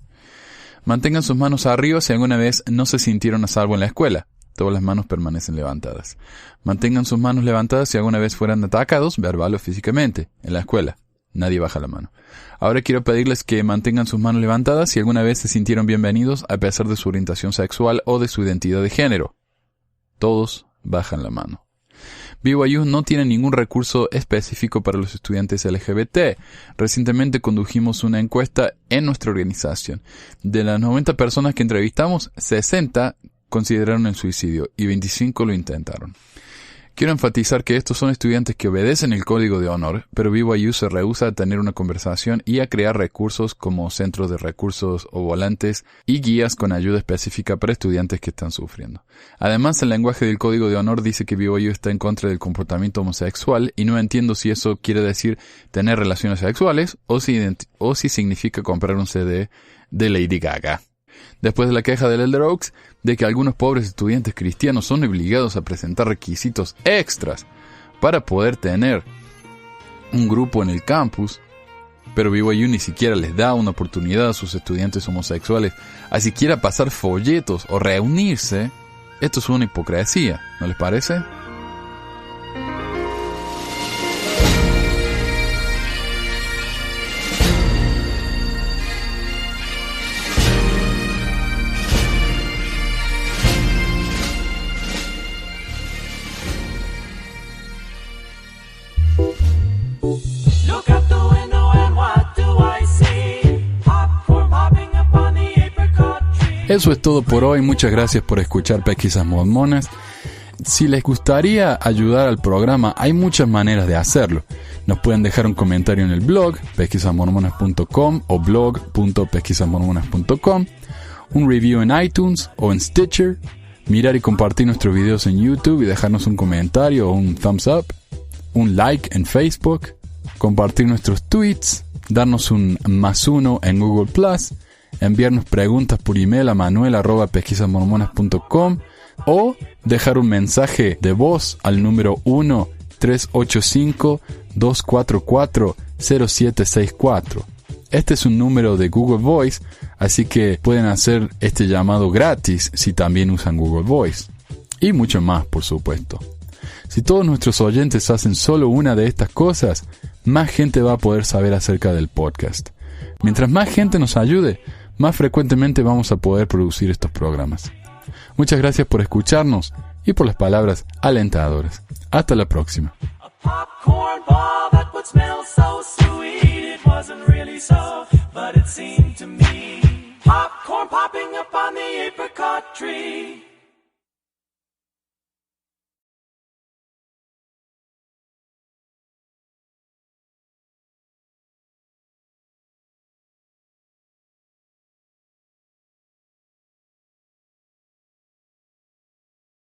Mantengan sus manos arriba si alguna vez no se sintieron a salvo en la escuela. Todas las manos permanecen levantadas. Mantengan sus manos levantadas si alguna vez fueran atacados, verbal o físicamente, en la escuela. Nadie baja la mano. Ahora quiero pedirles que mantengan sus manos levantadas si alguna vez se sintieron bienvenidos a pesar de su orientación sexual o de su identidad de género. Todos bajan la mano. BYU no tiene ningún recurso específico para los estudiantes LGBT. Recientemente condujimos una encuesta en nuestra organización. De las 90 personas que entrevistamos, 60 consideraron el suicidio y 25 lo intentaron. Quiero enfatizar que estos son estudiantes que obedecen el código de honor, pero BYU se rehúsa a tener una conversación y a crear recursos como centros de recursos o volantes y guías con ayuda específica para estudiantes que están sufriendo. Además, el lenguaje del código de honor dice que BYU está en contra del comportamiento homosexual y no entiendo si eso quiere decir tener relaciones sexuales o si significa comprar un CD de Lady Gaga. Después de la queja del Elder Oaks de que algunos pobres estudiantes cristianos son obligados a presentar requisitos extras para poder tener un grupo en el campus, pero BYU ni siquiera les da una oportunidad a sus estudiantes homosexuales a siquiera pasar folletos o reunirse, esto es una hipocresía, ¿no les parece? Eso es todo por hoy. Muchas gracias por escuchar Pesquisas Mormonas. Si les gustaría ayudar al programa, hay muchas maneras de hacerlo. Nos pueden dejar un comentario en el blog, pesquisasmormonas.com o blog.pesquisasmormonas.com, un review en iTunes o en Stitcher, mirar y compartir nuestros videos en YouTube y dejarnos un comentario o un thumbs up, un like en Facebook, compartir nuestros tweets, darnos un +1 en Google+, enviarnos preguntas por email a manuel@pesquisasmormonas.com o dejar un mensaje de voz al número 1-385-244-0764. Este es un número de Google Voice, así que pueden hacer este llamado gratis si también usan Google Voice. Y mucho más, por supuesto. Si todos nuestros oyentes hacen solo una de estas cosas, más gente va a poder saber acerca del podcast. Mientras más gente nos ayude, más frecuentemente vamos a poder producir estos programas. Muchas gracias por escucharnos y por las palabras alentadoras. Hasta la próxima. Popcorn popping up on the apricot tree.